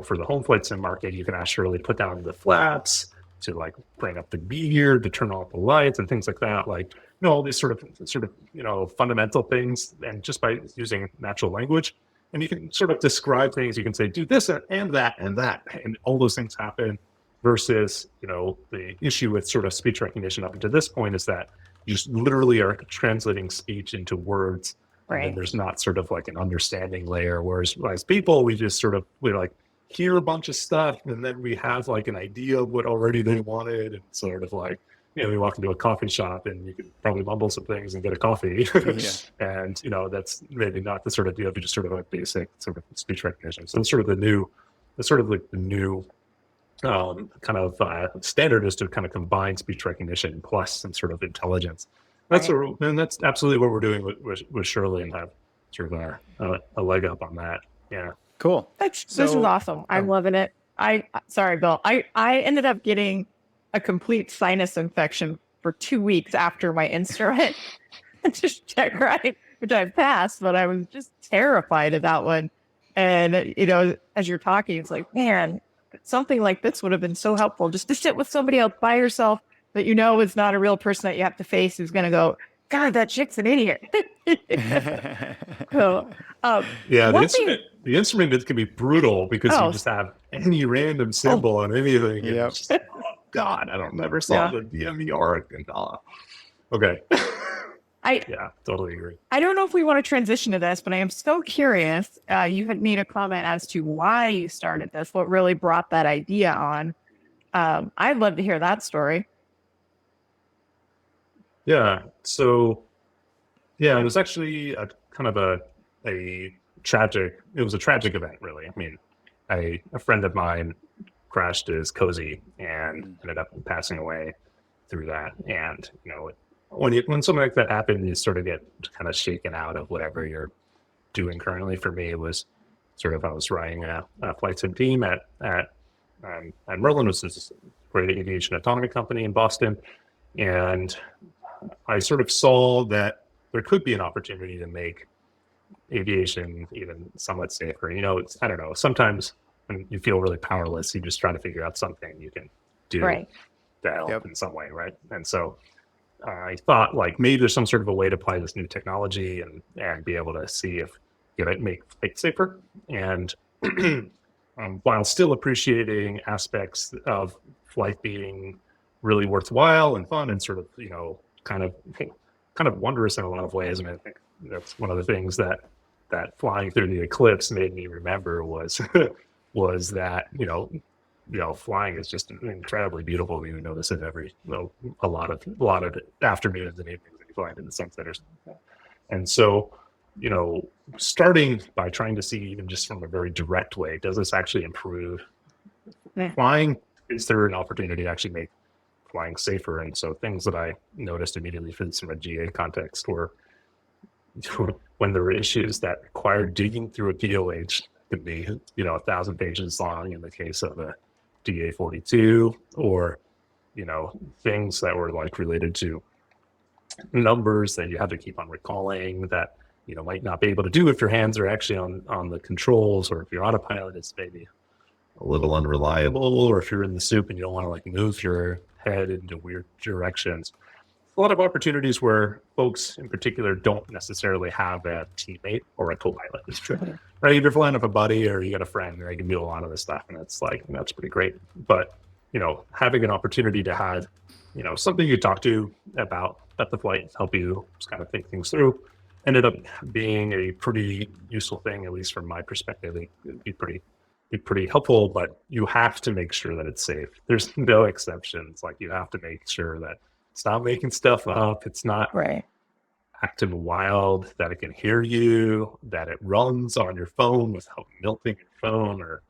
for the home flight sim market, you can ask Shirley put down the flaps, to like bring up the gear, to turn off the lights and things like that. Like, all these sort of, fundamental things. And just by using natural language, and you can sort of describe things, you can say, do this and that, and all those things happen. Versus, the issue with sort of speech recognition up until this point is that you just literally are translating speech into words And then Right. there's not sort of like an understanding layer. Whereas as people, we just sort of, we like hear a bunch of stuff and then we have like an idea of what already they wanted. And sort of like, we walk into a coffee shop and you could probably mumble some things and get a coffee. Yeah. And, that's maybe not the sort of deal, but just sort of like basic sort of speech recognition. So it's sort of the new kind of standard is to kind of combine speech recognition plus some sort of intelligence. And that's absolutely what we're doing with Shirley, and have sort of a leg up on that. Yeah. Cool. This is awesome. I'm loving it. Sorry, Bill. I ended up getting a complete sinus infection for 2 weeks after my instrument. Just check right, which I've passed, but I was just terrified of that one. And, as you're talking, it's like, man, something like this would have been so helpful just to sit with somebody else by yourself that is not a real person that you have to face, who's going to go, God, that chick's an idiot. So, Yeah, one the instrument can be brutal because you just have any random symbol on anything. And Yep. it's just, oh God, I don't never saw the DMER. Okay. Yeah, totally agree. I don't know if we want to transition to this, but I am so curious. You had made a comment as to why you started this, what really brought that idea on. I'd love to hear that story. Yeah. So, it was actually a kind of a tragic event, really. I mean, a friend of mine crashed his cozy and ended up passing away through that. And, when something like that happened, you sort of get kind of shaken out of whatever you're doing currently. For me, it was sort of, I was riding a flight sim team at Merlin, which is a great aviation autonomy company in Boston. And I sort of saw that there could be an opportunity to make aviation even somewhat safer. It's, I don't know, sometimes when you feel really powerless, you just try to figure out something you can do to help in some way, right? And so I thought, like, maybe there's some sort of a way to apply this new technology and be able to see if it make it safer. And while still appreciating aspects of flight being really worthwhile and fun and sort of, kind of wondrous in a lot of ways. I mean, I think that's one of the things that flying through the eclipse made me remember was that, flying is just incredibly beautiful. You notice it every, a lot of afternoons and evenings when you fly into the sunset or something. And so, starting by trying to see, even just from a very direct way, does this actually improve flying? Is there an opportunity to actually make flying safer? And so things that I noticed immediately from a GA context were when there were issues that required digging through a POH, could be 1,000 pages long in the case of a DA42, or things that were like related to numbers that you have to keep on recalling that might not be able to do if your hands are actually on the controls, or if your autopilot is maybe a little unreliable, or if you're in the soup and you don't want to like move your head into weird directions. A lot of opportunities where folks in particular don't necessarily have a teammate or a co-pilot. Right? If you're flying with a buddy or you got a friend, they can do a lot of this stuff, and it's like, that's pretty great. But having an opportunity to have something you talk to about the flight, help you just kind of think things through, ended up being a pretty useful thing, at least from my perspective. It'd be pretty helpful, but you have to make sure that it's safe. There's no exceptions. Like, you have to make sure that it's not making stuff up. It's not acting wild, that it can hear you, that it runs on your phone without melting your phone or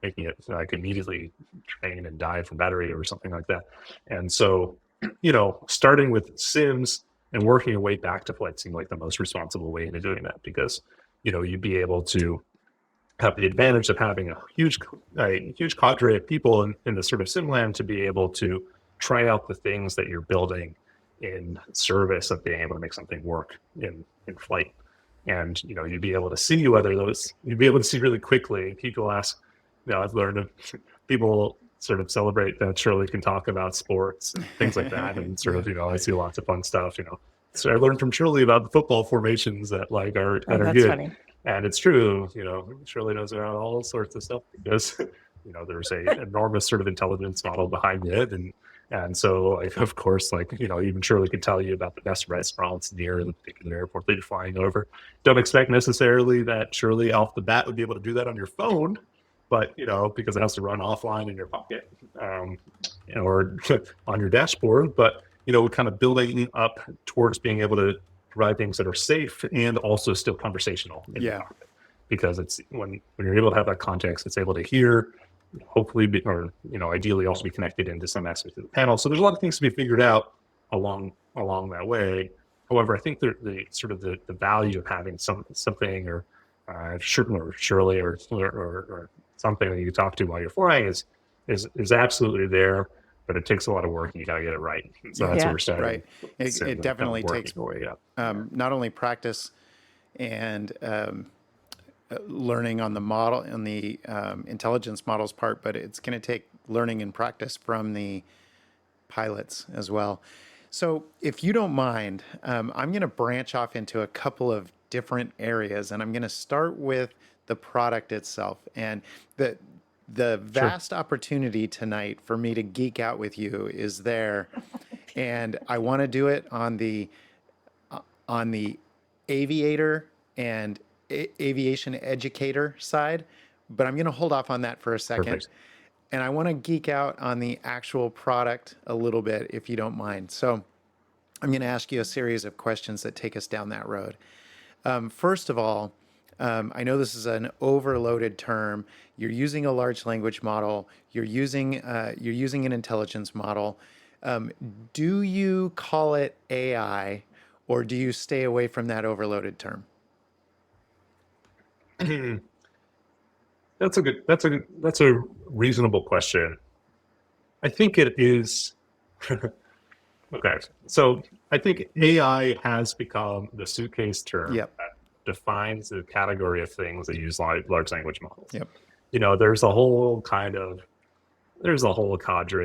making it like immediately drain and die from battery or something like that. And so, starting with sims and working your way back to flight seemed like the most responsible way into doing that, because, you'd be able to have the advantage of having a huge cadre of people in the sort of sim land to be able to try out the things that you're building in service of being able to make something work in flight. And, you'd be able to see whether you'd be able to see really quickly. People ask, I've learned people sort of celebrate that Shirley can talk about sports and things like that. And sort of, I see lots of fun stuff, So I learned from Shirley about the football formations that are good. Funny. And it's true, Shirley knows about all sorts of stuff because, there's a enormous sort of intelligence model behind it. And so, like, of course, like, even Shirley could tell you about the best restaurants near the particular airport that you're flying over. Don't expect necessarily that Shirley off the bat would be able to do that on your phone, but, because it has to run offline in your pocket, or on your dashboard. But, we're kind of building up towards being able to provide things that are safe and also still conversational in the Yeah. cockpit. Because it's when you're able to have that context, it's able to hear, hopefully, ideally also be connected into some aspect of the panel. So there's a lot of things to be figured out along that way. However, I think the sort of the value of having something or Shirley or something that you talk to while you're flying is absolutely there, but it takes a lot of work and you got to get it right. So that's Yeah. what we're starting. Right. It definitely takes not only practice and learning on the model and the intelligence models part, but it's going to take learning and practice from the pilots as well. So if you don't mind, I'm going to branch off into a couple of different areas, and I'm going to start with the product itself. And the vast opportunity tonight for me to geek out with you is there, and I want to do it on the aviator and aviation educator side, but I'm going to hold off on that for a second. Perfect. And I want to geek out on the actual product a little bit, if you don't mind. So I'm going to ask you a series of questions that take us down that road. First of all, I know this is an overloaded term. You're using a large language model. You're using an intelligence model. Do you call it AI, or do you stay away from that overloaded term? That's a reasonable question. I think it is. Okay, so I think AI has become the suitcase term Yep. that defines the category of things that use large language models. Yep. There's a whole cadre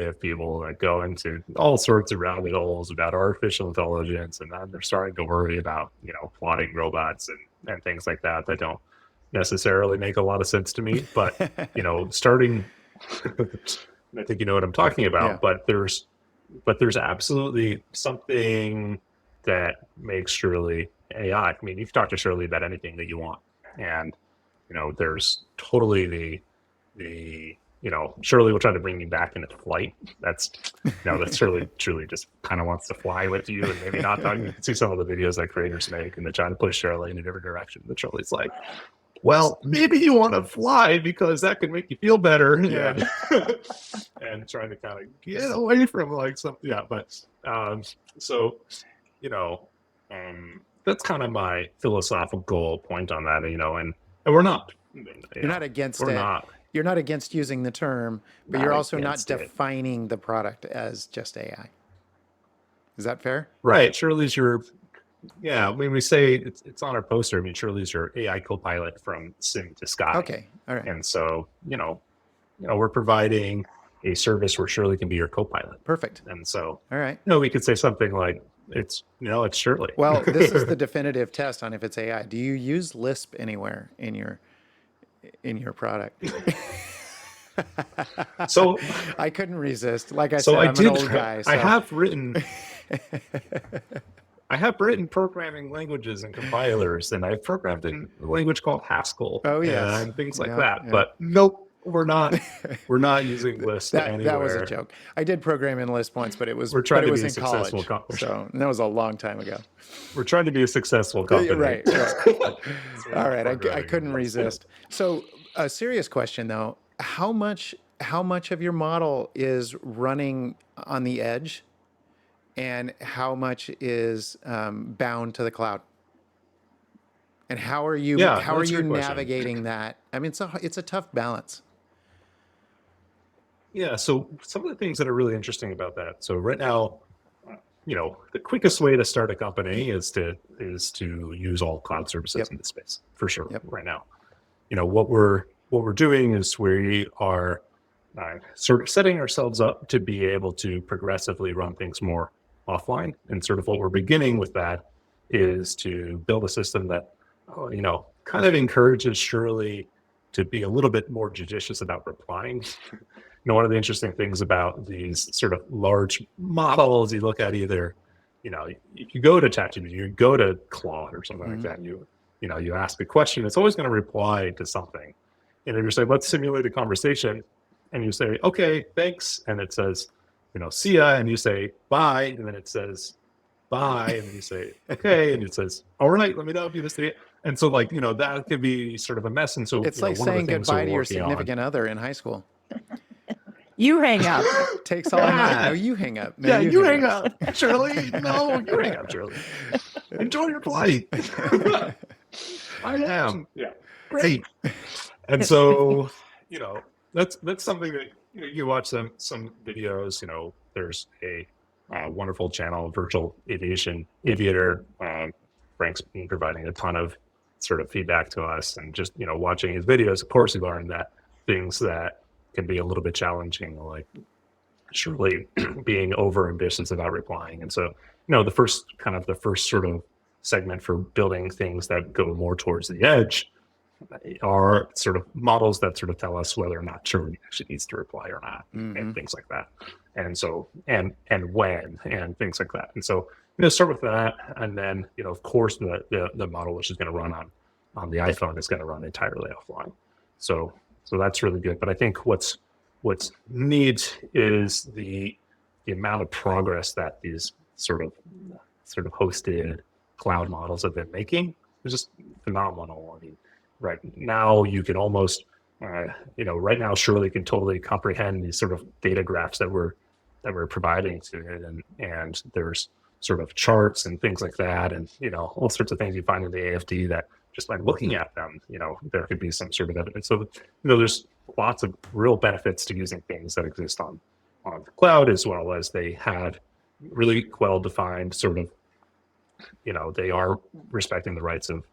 of people that go into all sorts of rabbit holes about artificial intelligence, and then they're starting to worry about plotting robots and things like that don't necessarily make a lot of sense to me. But starting, I think you know what I'm talking about. Yeah. But there's absolutely something that makes Shirley AI. I mean, you can talk to Shirley about anything that you want, and there's totally the Shirley will try to bring me back into flight. That's Shirley truly just kind of wants to fly with you and maybe not talk. You can see some of the videos that creators make, and they're trying to push Shirley in a different direction. But Shirley's like, well, maybe you want to fly because that can make you feel better. Yeah. And trying to kind of get away from like something. Yeah. But so, that's kind of my philosophical point on that, and we're not. You're not against We're it. not. You're not against using the term, but Not you're also not against it. defining the product as just AI. Is that fair? Right. Shirley's when we say it's on our poster, I mean, Shirley's your AI co-pilot from sim to sky. Okay. All right. And so, we're providing a service where Shirley can be your co-pilot. Perfect. And so, All right. we could say something like, it's Shirley. Well, this is the definitive test on if it's AI. Do you use Lisp anywhere in your product? So I couldn't resist. Like I so said, I I'm did. an old guy. So. I have written programming languages and compilers, and I've programmed in a language called Haskell. Oh, yes. And things like Yeah, that. yeah. But nope, we're not using Lisp anywhere. That was a joke. I did program in Lisp once, but it was We're trying to in be a successful college. company. So that was a long time ago. We're trying to be a successful company. Right. All right. I couldn't resist. So a serious question though, how much of your model is running on the edge and how much is bound to the cloud? And how are you Yeah, that's a good question. navigating that? I mean, it's a tough balance. Yeah, so some of the things that are really interesting about that. So right now, the quickest way to start a company is to use all cloud services Yep. in the space for sure. Yep. Right now, what we're doing is we are sort of setting ourselves up to be able to progressively run things more offline. And sort of what we're beginning with that is to build a system that kind of encourages Shirley to be a little bit more judicious about replying one of the interesting things about these sort of large models, you look at either, if you go to ChatGPT, you go to Claude or something like that, and you ask a question, it's always going to reply to something. And if you say, let's simulate a conversation, and you say, okay, thanks, and it says, see ya, and you say, bye, and then it says, bye, and then you say, okay, and it says, all right, let me know if you missed it. And so, that could be sort of a mess. And so It's like one of the saying things goodbye we're to your working on- significant other in high school. You hang up. Takes all night. No, you hang up. No, Yeah, you hang up, Shirley. No, you hang up, Shirley. Enjoy your flight. I am. Yeah. Great. And so, that's something that you watch some videos. There's a wonderful channel, Virtual Aviator. Frank's been providing a ton of sort of feedback to us, and just watching his videos. Of course, we learned that things that can be a little bit challenging, like Shirley being over ambitious about replying. And so, the first sort of segment for building things that go more towards the edge are sort of models that sort of tell us whether or not Shirley actually needs to reply or not, and things like that. And so, and when, and things like that. And so, start with that. And then, of course, the model which is going to run on the iPhone is going to run entirely offline. So that's really good. But I think what's neat is the amount of progress that these sort of hosted cloud models have been making. It's just phenomenal. I mean, right now you can almost, right now Shirley can totally comprehend these sort of data graphs that we're providing to it, and there's sort of charts and things like that, and all sorts of things you find in the AFD that just by looking at them, there could be some sort of evidence. So, there's lots of real benefits to using things that exist on the cloud, as well as they have really well-defined sort of, they are respecting the rights of,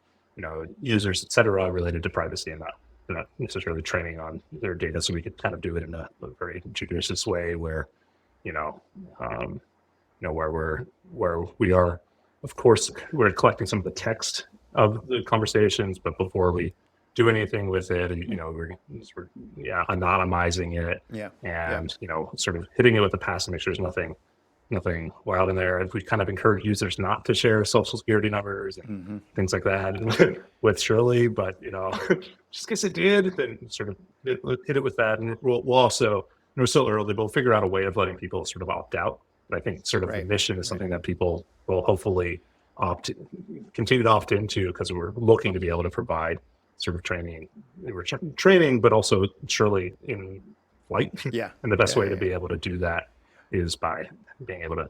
users, et cetera, related to privacy, and not necessarily training on their data. So we could kind of do it in a very judicious way where, where we are, of course, we're collecting some of the text of the conversations, but before we do anything with it, we're anonymizing it, and sort of hitting it with the pass to make sure there's nothing wild in there. And we kind of encourage users not to share social security numbers and things like that with Shirley, but just in case it did, then sort of hit it with that. And we'll also, we're still early, but we'll figure out a way of letting people sort of opt out. But I think sort of the mission is something that people will hopefully continue to opt into, because we're looking to be able to provide sort of training, but also Shirley in flight. Yeah. And the best way to be able to do that is by being able to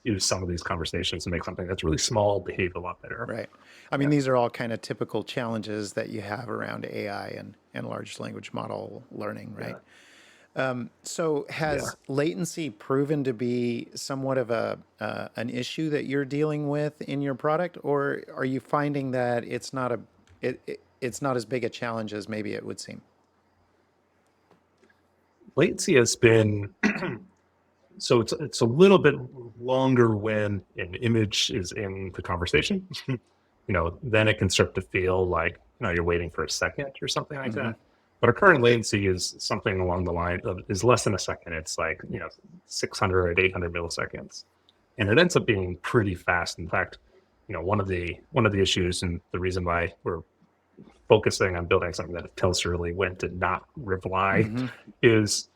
use some of these conversations and make something that's really small behave a lot better. Right. I mean, these are all kind of typical challenges that you have around AI and large language model learning, right? So has latency proven to be somewhat of an issue that you're dealing with in your product, or are you finding that it's not as big a challenge as maybe it would seem? Latency has been so it's a little bit longer when an image is in the conversation. Then it can start to feel like you're waiting for a second or something like that. But our current latency is something along the line of is less than a second. It's like 600 or 800 milliseconds, and it ends up being pretty fast. In fact, one of the issues, and the reason why we're focusing on building something that tells Shirley when to not reply is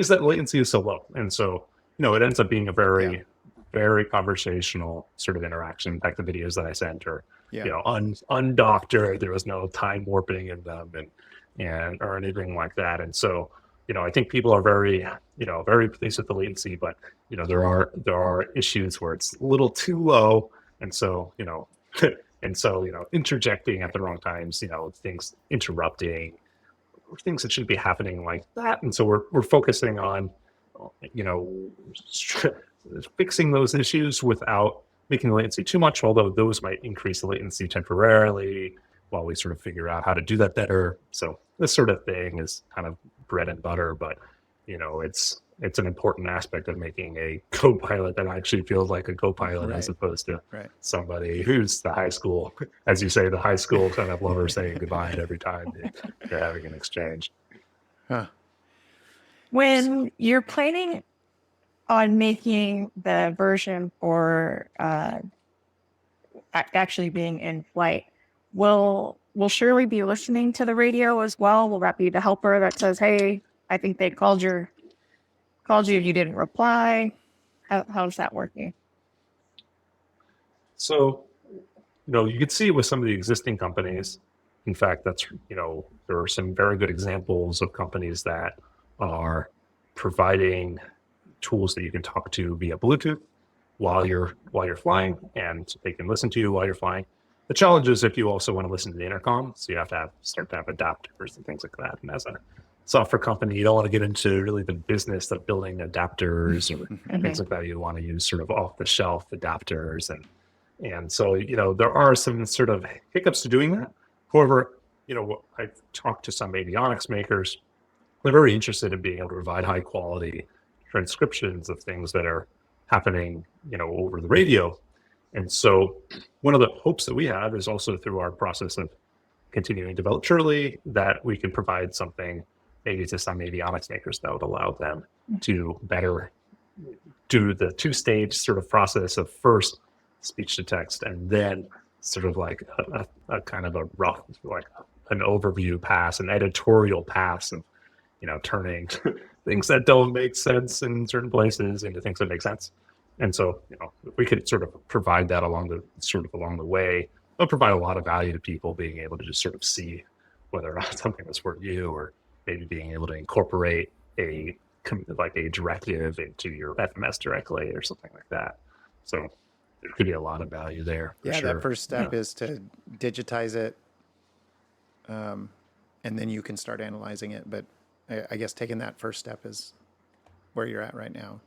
that latency is so low. And so, it ends up being a very, very conversational sort of interaction. In fact, the videos that I sent are, undoctored. There was no time warping in them and or anything like that. And so, I think people are very, very pleased with the latency, but, there are issues where it's a little too low. And so, interjecting at the wrong times, things interrupting, things that should be happening like that. And so we're focusing on, fixing those issues without making the latency too much, although those might increase the latency temporarily while we sort of figure out how to do that better. So this sort of thing is kind of bread and butter, but it's an important aspect of making a co-pilot that actually feels like a co-pilot as opposed to somebody who's the high school, as you say, the high school kind of lover saying goodbye every time they're having an exchange. Huh. When you're planning on making the version for actually being in flight, will Shirley be listening to the radio as well? Will that be the helper that says, "Hey, I think they called you. You didn't reply"? How's that working? So, you can see with some of the existing companies, in fact, there are some very good examples of companies that are providing tools that you can talk to via Bluetooth while you're flying, and they can listen to you while you're flying. The challenge is if you also want to listen to the intercom, so you have to start to have adapters and things like that. And as a software company, you don't want to get into really the business of building adapters or things like that. You want to use sort of off-the-shelf adapters, and so there are some sort of hiccups to doing that. However, I've talked to some avionics makers. They're very interested in being able to provide high-quality transcriptions of things that are happening, over the radio. And so one of the hopes that we have is also through our process of continuing to develop Shirley, that we can provide something maybe to some avionics makers that would allow them to better do the two-stage sort of process of first speech to text and then sort of like a kind of a rough, like an overview pass, an editorial pass of, turning things that don't make sense in certain places into things that make sense. And so, if we could sort of provide that along the way, it'll provide a lot of value to people being able to just sort of see whether or not something was for you, or maybe being able to incorporate a directive into your FMS directly or something like that. So there could be a lot of value there. Yeah, sure. that first step is to digitize it, and then you can start analyzing it. But I guess taking that first step is where you're at right now.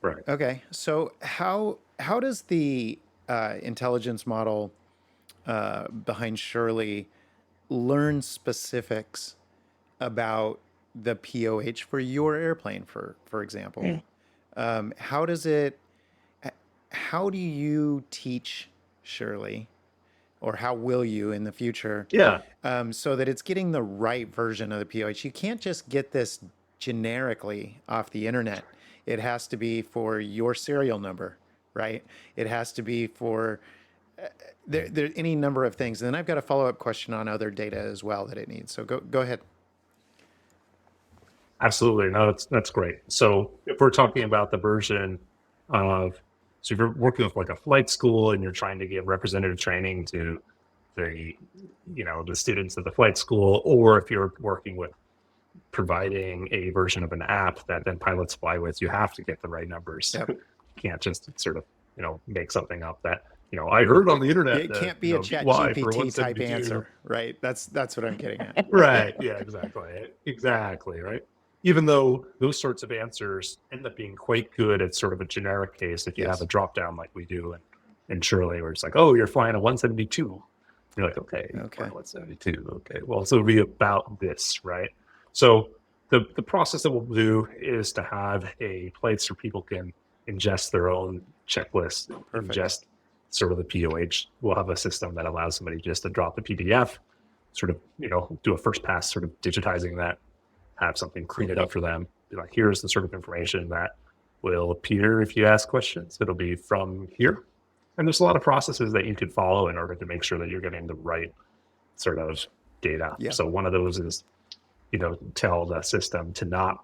Right. Okay, so how does the intelligence model behind Shirley learn specifics about the POH for your airplane, for example? How do you teach Shirley, or how will you in the future? Yeah. So that it's getting the right version of the POH. You can't just get this generically off the internet. It has to be for your serial number, right? It has to be for there any number of things. And then I've got a follow-up question on other data as well that it needs. So go ahead. Absolutely. No, that's great. So if we're talking about the version so if you're working with like a flight school and you're trying to give representative training to the students at the flight school, or if you're working with providing a version of an app that then pilots fly with, you have to get the right numbers. Yep. You can't just sort of, make something up that, I heard on the internet. It can't be a chat VY for GPT type 172. answer, right? That's what I'm getting at. Right. Yeah, exactly. Right. Even though those sorts of answers end up being quite good at sort of a generic case, if you have a drop down like we do in Shirley, where it's like, oh, you're flying a 172. You're like, okay. 172. Okay. Well, so it'll be about this, right? So the process that we'll do is to have a place where people can ingest their own checklist, ingest sort of the POH. We'll have a system that allows somebody just to drop the PDF, sort of, do a first pass, sort of digitizing that, have something clean it up for them. Be like, here's the sort of information that will appear if you ask questions. It'll be from here. And there's a lot of processes that you could follow in order to make sure that you're getting the right sort of data. Yeah. So one of those is, tell the system to not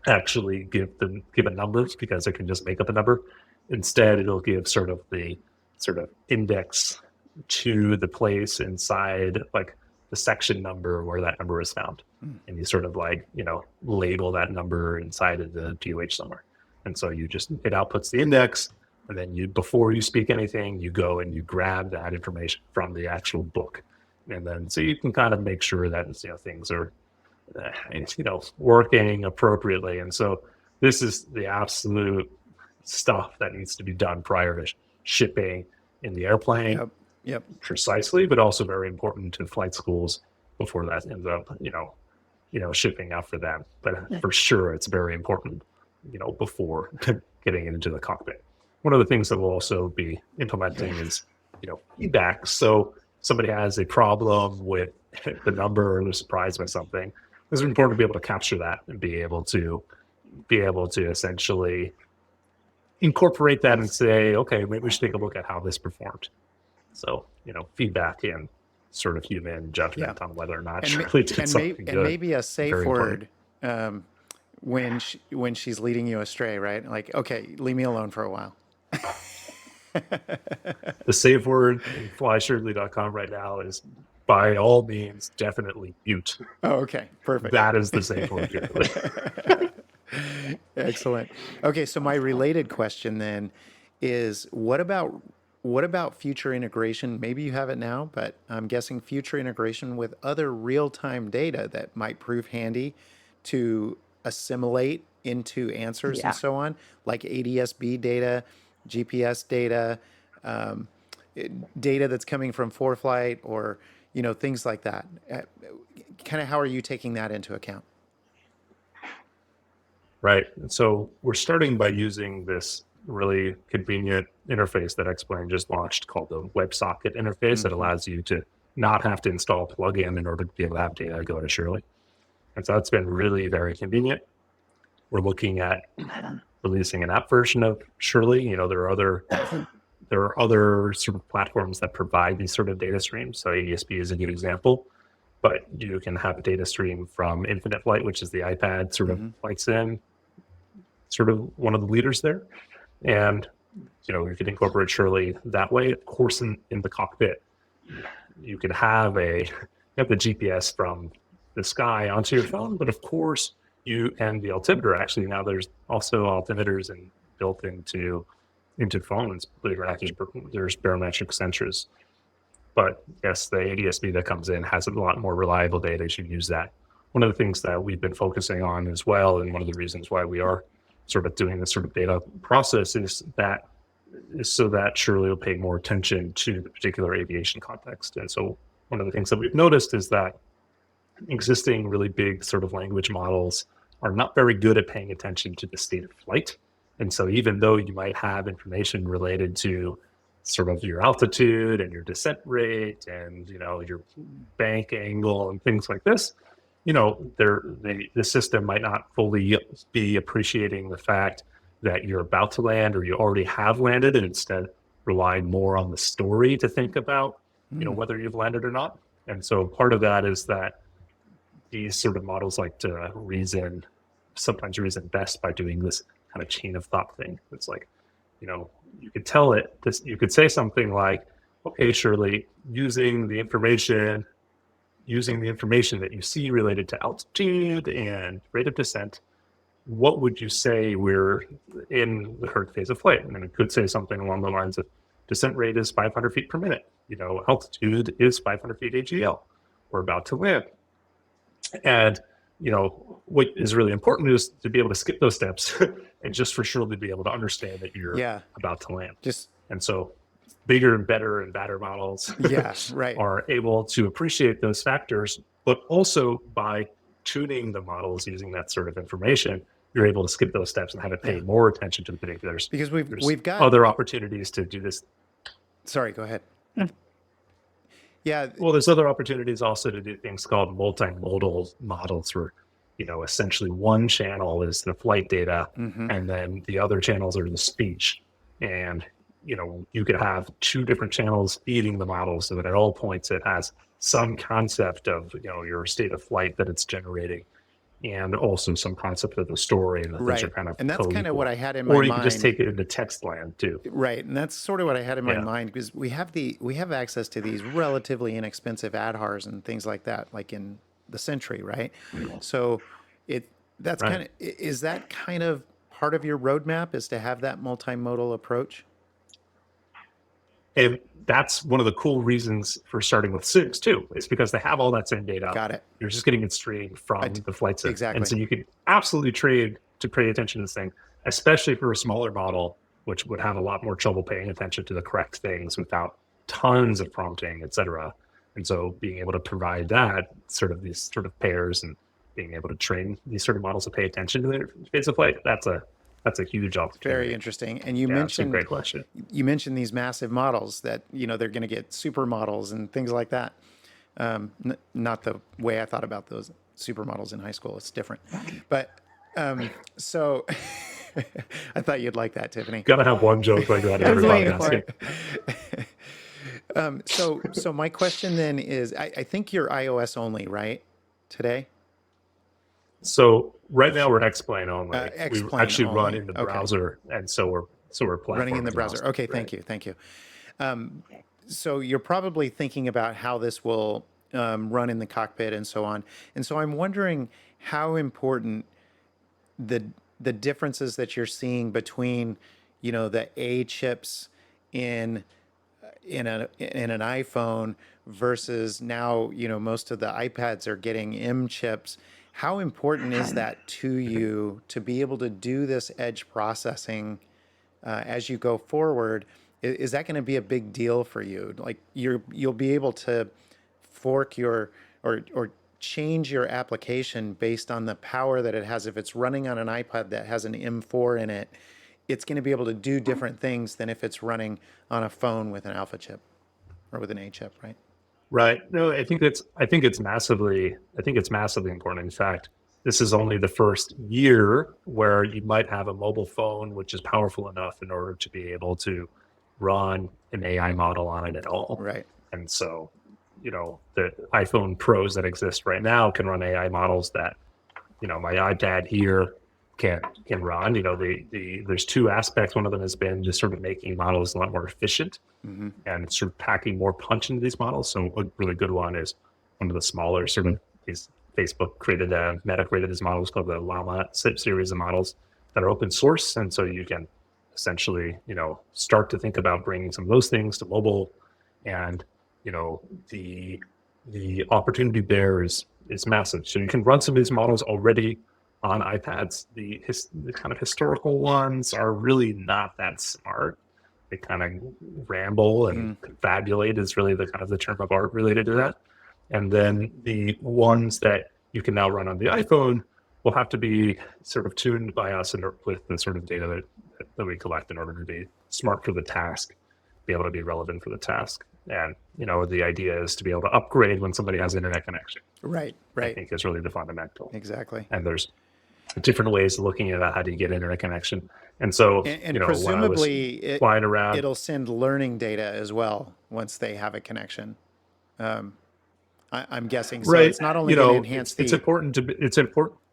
actually give a number, because it can just make up a number. Instead, it'll give sort of the sort of index to the place inside, like the section number where that number is found. And you sort of label that number inside of the POH somewhere. And so it outputs the index, and then before you speak anything, you go and you grab that information from the actual book. And then, so you can kind of make sure that, things are, working appropriately. And so this is the absolute stuff that needs to be done prior to shipping in the airplane. Yep. Precisely, but also very important to flight schools before that ends up, shipping out for them. But for sure, it's very important, before getting into the cockpit. One of the things that we'll also be implementing is, feedback. So somebody has a problem with the number, or they're surprised by something. it's important to be able to capture that and be able to essentially incorporate that and say, okay, maybe we should take a look at how this performed. So, feedback and sort of human judgment on whether or not Shirley did something good. And maybe a safe Very word when she's leading you astray, right? Like, okay, leave me alone for a while. The safe word in flyshirley.com right now is, by all means, definitely mute. Oh, okay, perfect. That is the safe word here. Excellent. Okay, so my related question then is, what about future integration? Maybe you have it now, but I'm guessing future integration with other real-time data that might prove handy to assimilate into answers and so on, like ADS-B data, GPS data, data that's coming from ForeFlight, or things like that. Kind of how are you taking that into account? Right. So we're starting by using this really convenient interface that X-Plane just launched called the WebSocket interface that allows you to not have to install a plugin in order to be able to have data go to Shirley. And so that's been really very convenient. We're looking at releasing an app version of Shirley. There are other sort of platforms that provide these sort of data streams. So ADS-B is a good example, but you can have a data stream from Infinite Flight, which is the iPad sort of flight sim, sort of one of the leaders there. And, you could incorporate Shirley that way. Of course, in the cockpit, you could have the GPS from the sky onto your phone, but of course you and the altimeter, actually now there's also altimeters built into phones. Believe it or not, there's barometric sensors. But yes, the ADS-B that comes in has a lot more reliable data. You should use that. One of the things that we've been focusing on as well, and one of the reasons why we are sort of doing this sort of data process is so that Shirley will pay more attention to the particular aviation context. And so one of the things that we've noticed is that existing really big sort of language models are not very good at paying attention to the state of flight. And so even though you might have information related to sort of your altitude and your descent rate and, your bank angle and things like this, the system might not fully be appreciating the fact that you're about to land or you already have landed, and instead rely more on the story to think about, whether you've landed or not. And so part of that is that these sort of models like to sometimes reason best by doing this kind of chain of thought thing. It's like, you could tell it this, you could say something like, okay, Shirley, using the information that you see related to altitude and rate of descent, what would you say we're in the current phase of flight? And then it could say something along the lines of descent rate is 500 feet per minute. Altitude is 500 feet AGL. We're about to land. And, what is really important is to be able to skip those steps and just for Shirley to be able to understand that you're about to land. And so bigger and badder models are able to appreciate those factors, but also by tuning the models using that sort of information, you're able to skip those steps and have it pay more attention to the particulars. Because we've got other opportunities to do this. Sorry, go ahead. Yeah. Well, there's other opportunities also to do things called multimodal models where, essentially one channel is the flight data and then the other channels are the speech. And, you could have two different channels feeding the model so that at all points it has some concept of, your state of flight that it's generating, and also some concept of the story, and the things are kind of, and that's kind of what I had in my mind. Or you can just take it into text land too. Right, and that's sort of what I had in my mind, because we have access to these relatively inexpensive ADHARs and things like that, like in the Century, right? So is that kind of part of your roadmap, is to have that multimodal approach? And that's one of the cool reasons for starting with SIGs too, is because they have all that same data. Got it. You're just getting it streamed from the flight sim. Exactly. And so you could absolutely trade to pay attention to this thing, especially for a smaller model, which would have a lot more trouble paying attention to the correct things without tons of prompting, et cetera. And so being able to provide these sort of pairs and being able to train these sort of models to pay attention to their phase of flight, that's a huge opportunity. Very interesting. And you mentioned, that's a great question. You mentioned these massive models that, they're going to get super models and things like that. Not the way I thought about those supermodels in high school. It's different. But so I thought you'd like that, Tiffany. Gotta have one joke like that. I was every waiting podcast. for it. So my question then is, I think you're iOS only, right? Today? So right now we're X-Plane only. We X-Plane actually run only. in the Okay. browser, and so we're Running in the platform browser. agnostic, Okay, right? thank you. So you're probably thinking about how this will run in the cockpit and so on. And so I'm wondering how important the differences that you're seeing between, the A chips in an iPhone versus now, most of the iPads are getting M chips. How important is that to you to be able to do this edge processing as you go forward? Is that going to be a big deal for you? Like you'll be able to fork your or change your application based on the power that it has. If it's running on an iPad that has an M4 in it, it's going to be able to do different things than if it's running on a phone with an alpha chip or with an A chip, right? Right. No, I think it's massively important. In fact, this is only the first year where you might have a mobile phone which is powerful enough in order to be able to run an AI model on it at all. Right. And so, the iPhone Pros that exist right now can run AI models that, my iPad here can run. There's two aspects. One of them has been just sort of making models a lot more efficient and sort of packing more punch into these models. So a really good one is one of the smaller sort of these Meta created these models called the Llama series of models that are open source. And so you can essentially, start to think about bringing some of those things to mobile, and, the opportunity there is massive. So you can run some of these models already on iPads. The kind of historical ones are really not that smart. They kind of ramble and confabulate is really the kind of the term of art related to that. And then the ones that you can now run on the iPhone will have to be sort of tuned by us and with the sort of data that we collect in order to be smart for the task, be able to be relevant for the task. And, the idea is to be able to upgrade when somebody has internet connection. Right. I think is really the fundamental. Exactly. And there's different ways of looking at how do you get internet connection. And so, And presumably flying around, it'll send learning data as well once they have a connection. I'm guessing. So right? it's not only going to enhance it's important.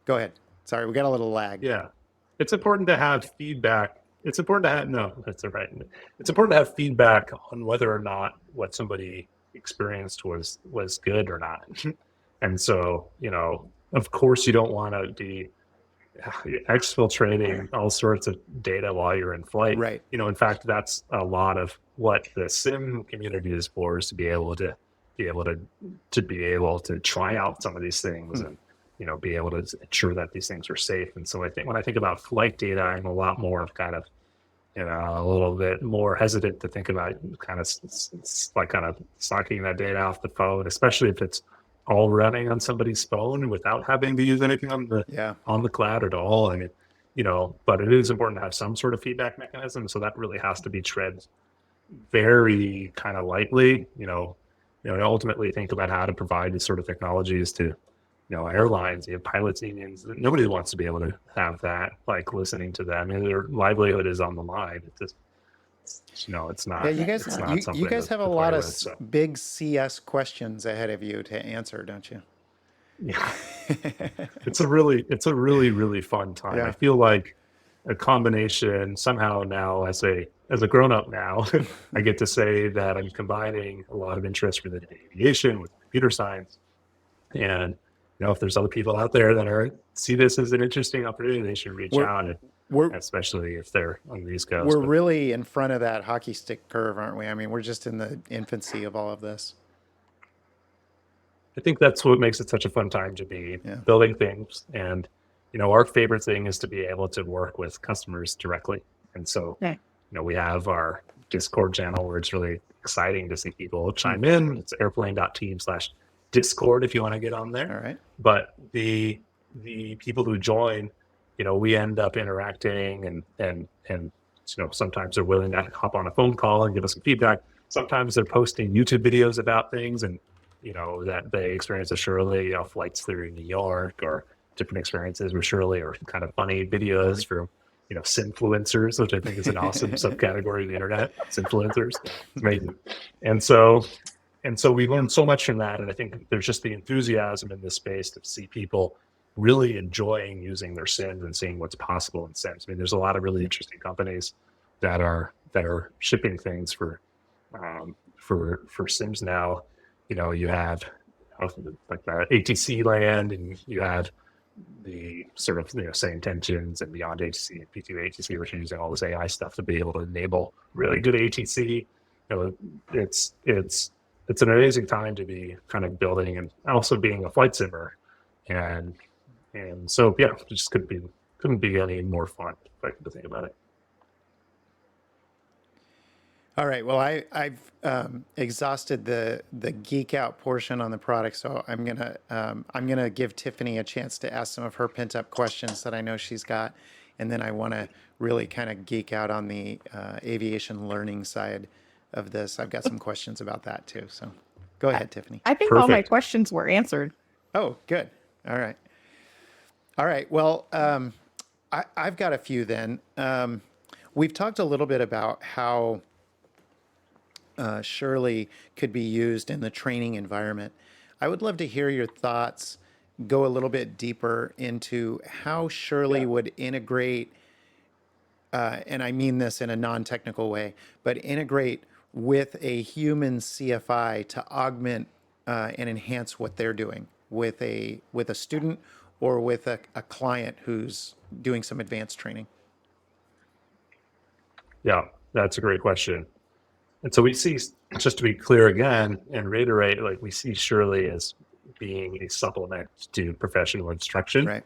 Go ahead. Sorry, we got a little lag. Yeah, it's important to have feedback. It's important to have that's all right. It's important to have feedback on whether or not what somebody experienced was good or not. And so, of course, you don't want to be exfiltrating all sorts of data while you're in flight. Right. In fact, that's a lot of what the sim community is for, is to be able to try out some of these things and be able to ensure that these things are safe. And so I think when I think about flight data, I'm a lot more of kind of a little bit more hesitant to think about kind of sucking that data off the phone, especially if it's all running on somebody's phone without having to use anything on the cloud at all. I mean, but it is important to have some sort of feedback mechanism. So that really has to be tread very kind of lightly, ultimately think about how to provide these sort of technologies to, airlines, pilots unions. Nobody wants to be able to have that, like listening to them. Their livelihood is on the line. It's just, it's not. Yeah, you guys have a lot of big CS questions ahead of you to answer, don't you? Yeah, it's a really fun time. Yeah. I feel like a combination somehow now as a grown up now, I get to say that I'm combining a lot of interest within aviation with computer science, and if there's other people out there that see this as an interesting opportunity, they should reach out, especially if they're on the East Coast. We're really in front of that hockey stick curve, aren't we? I mean, we're just in the infancy of all of this. I think that's what makes it such a fun time to be building things. And, our favorite thing is to be able to work with customers directly. And so, we have our Discord channel where it's really exciting to see people chime in. It's airplane.team/Discord if you want to get on there. All right. But the people who join, we end up interacting and sometimes they're willing to hop on a phone call and give us some feedback. Sometimes they're posting YouTube videos about things, and that they experience with Shirley, flights through New York or different experiences with Shirley, or kind of funny videos from, simfluencers, which I think is an awesome subcategory of the internet, simfluencers. It's amazing. And so we learned so much from that. And I think there's just the enthusiasm in this space to see people really enjoying using their sims and seeing what's possible in sims. I mean, there's a lot of really interesting companies that are shipping things for sims now. You have like the ATC land, and you have the sort of say intentions and beyond ATC and P2 ATC, which are using all this AI stuff to be able to enable really good ATC. It's an amazing time to be kind of building and also being a flight simmer, and so yeah, it just couldn't be any more fun if I could think about it. All right. Well, I've exhausted the geek out portion on the product, so I'm gonna give Tiffany a chance to ask some of her pent up questions that I know she's got, and then I want to really kind of geek out on the aviation learning side of this. I've got some questions about that too. So, go ahead, Tiffany. I think all my Perfect. questions were answered. Oh, good. All right. All right. Well, I've got a few then. We've talked a little bit about how Shirley could be used in the training environment. I would love to hear your thoughts, go a little bit deeper into how Shirley would integrate, and I mean this in a non-technical way, but integrate with a human CFI to augment and enhance what they're doing with a student or with a client who's doing some advanced training. Yeah, that's a great question. And so we see, just to be clear again and reiterate, like we see Shirley as being a supplement to professional instruction. Right.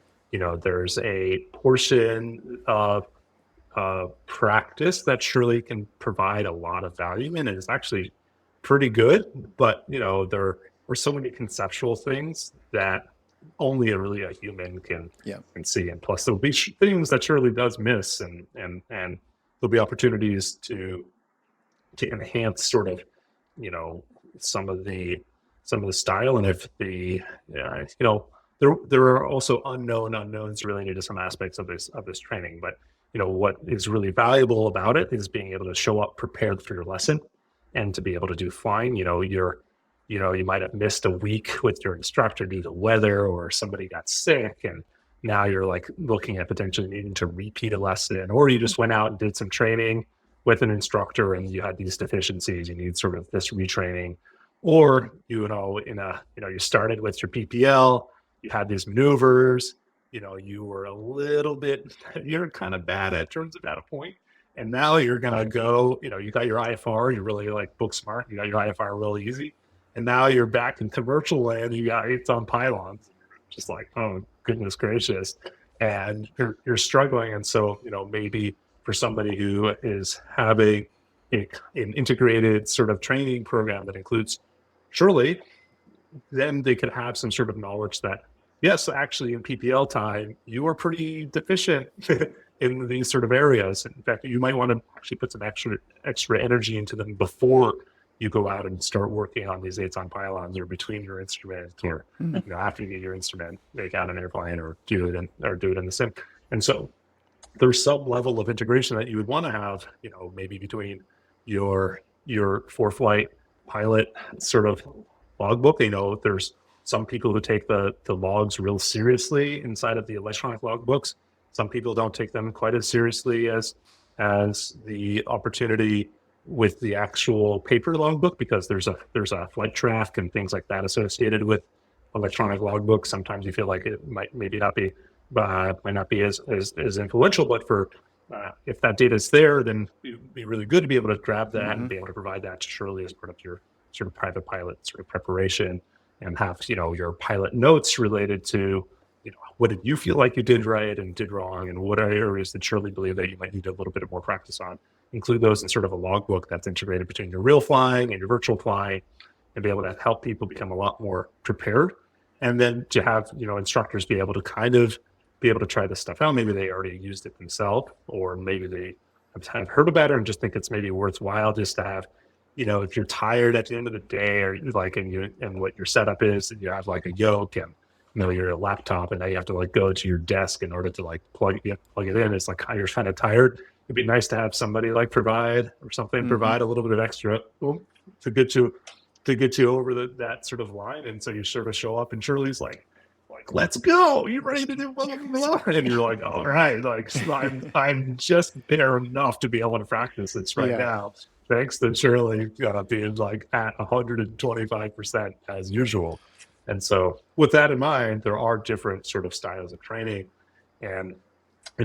There's a portion of practice that Shirley can provide a lot of value in, and it's actually pretty good. But there are so many conceptual things that only a human can see. And plus, there'll be things that Shirley does miss, and there'll be opportunities to enhance sort of some of the style. And if there are also unknowns related to some aspects of this training, but what is really valuable about it is being able to show up prepared for your lesson and to be able to do fine. You might have missed a week with your instructor due to weather, or somebody got sick, and now you're like looking at potentially needing to repeat a lesson, or you just went out and did some training with an instructor and you had these deficiencies, you need sort of this retraining. Or you started with your PPL, you had these maneuvers, you were you're kind of bad at turns at a point, and now you're gonna go, you got your IFR, you're really like book smart, you got your IFR really easy, and now you're back in commercial land, you got 8s on pylons, just like, oh goodness gracious, and you're struggling. And so maybe for somebody who is having an integrated sort of training program that includes Shirley, then they could have some sort of knowledge that, yes, actually in PPL time, you are pretty deficient in these sort of areas. In fact, you might want to actually put some extra energy into them before you go out and start working on these 8s on pylons, or between your instrument, or after you get your instrument, make out an airplane, or do it in the sim. And so there's some level of integration that you would want to have, maybe between your for-flight pilot sort of logbook. There's some people who take the logs real seriously inside of the electronic logbooks. Some people don't take them quite as seriously as the opportunity with the actual paper logbook, because there's a flight track and things like that associated with electronic logbooks. Sometimes you feel like it might not be as influential, but for if that data is there, then it'd be really good to be able to grab that and be able to provide that to Shirley as part of your sort of private pilot sort of preparation, and have your pilot notes related to what did you feel like you did right and did wrong, and what areas did Shirley believe that you might need a little bit more practice on. Include those in sort of a logbook that's integrated between your real flying and your virtual flying, and be able to help people become a lot more prepared. And then to have instructors be able to try this stuff out. Maybe they already used it themselves, or maybe they have heard about it and just think it's maybe worthwhile just to have if you're tired at the end of the day, or like, and what your setup is, and you have like a yoke and your laptop, and now you have to like go to your desk in order to like plug it in. It's like you're kind of tired. It'd be nice to have somebody like provide a little bit of extra to get you over that sort of line. And so you sort of show up, and Shirley's like, let's go. You ready to do blah, blah, blah? And you're like, all right, like I'm just there enough to be able to practice this right now. Thanks to Shirley being like at 125% as usual. And so with that in mind, there are different sort of styles of training and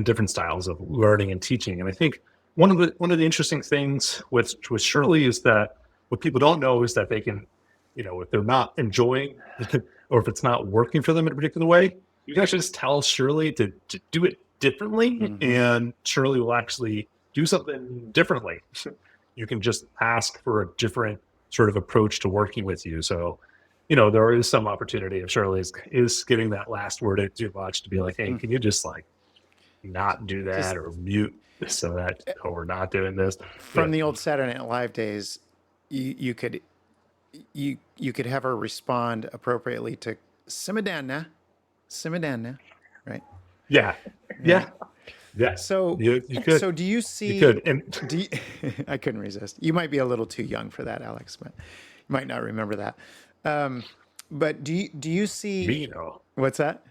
different styles of learning and teaching. And I think one of the interesting things with Shirley is that what people don't know is that they can, if they're not enjoying or if it's not working for them in a particular way, you can actually just tell Shirley to do it differently, and Shirley will actually do something differently. You can just ask for a different sort of approach to working with you. So, there is some opportunity if Shirley is getting that last word in too much to be like, hey, can you just like not do that or mute so that we're not doing this? From the old Saturday Night Live days, you could have her respond appropriately to simmer down now, right? Yeah. So you could. So do you see? You could. And I couldn't resist. You might be a little too young for that, Alex, but you might not remember that. But do you see? Me, no. What's that?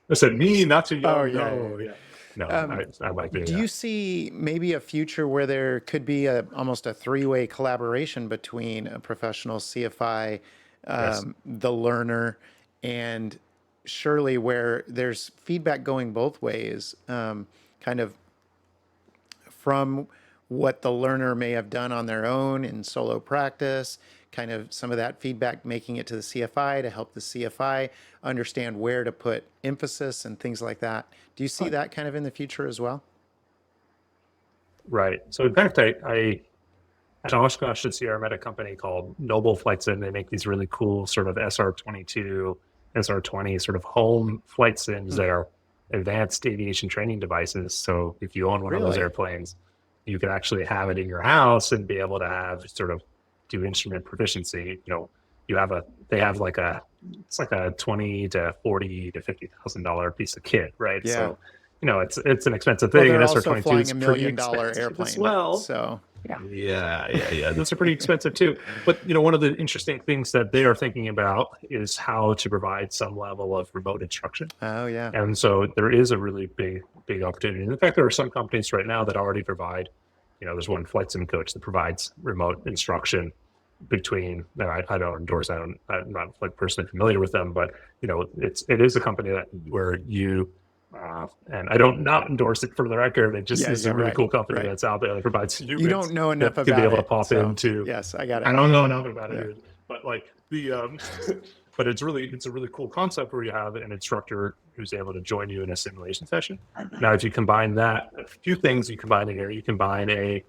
I said me, not too young. Oh, yeah. No, I might be. Do you see maybe a future where there could be almost a three-way collaboration between a professional CFI, the learner, and Shirley, where there's feedback going both ways, kind of from what the learner may have done on their own in solo practice, kind of some of that feedback making it to the CFI to help the CFI understand where to put emphasis and things like that. Do you see that kind of in the future as well? Right. So in fact, I at Oshkosh at Sierra met a company called Noble Flight Sim. They make these really cool sort of SR-22, SR-20 sort of home flight sims that are advanced aviation training devices. So if you own one of those airplanes, you can actually have it in your house and be able to have sort of do instrument proficiency. They have like it's like a $20 to $40 to $50,000 piece of kit, right? Yeah. So, it's an expensive thing. Well, they're and also SR-22 flying is $1 pretty million expensive airplane as well. So Yeah. Those are pretty expensive too. But one of the interesting things that they are thinking about is how to provide some level of remote instruction. Oh yeah. And so there is a really big opportunity. And in fact, there are some companies right now that already provide. There's one flight sim coach that provides remote instruction between. I don't endorse. I'm not like personally familiar with them, but it is a company where you. And I don't not endorse it for the record. It just is a really cool company that's out there that provides humans. You don't know enough about to be able to it, pop into. Yes, I got it. I don't know enough about it, but like but it's a really cool concept where you have an instructor who's able to join you in a simulation session. Now, if you combine that, a few things you combine in here. You combine a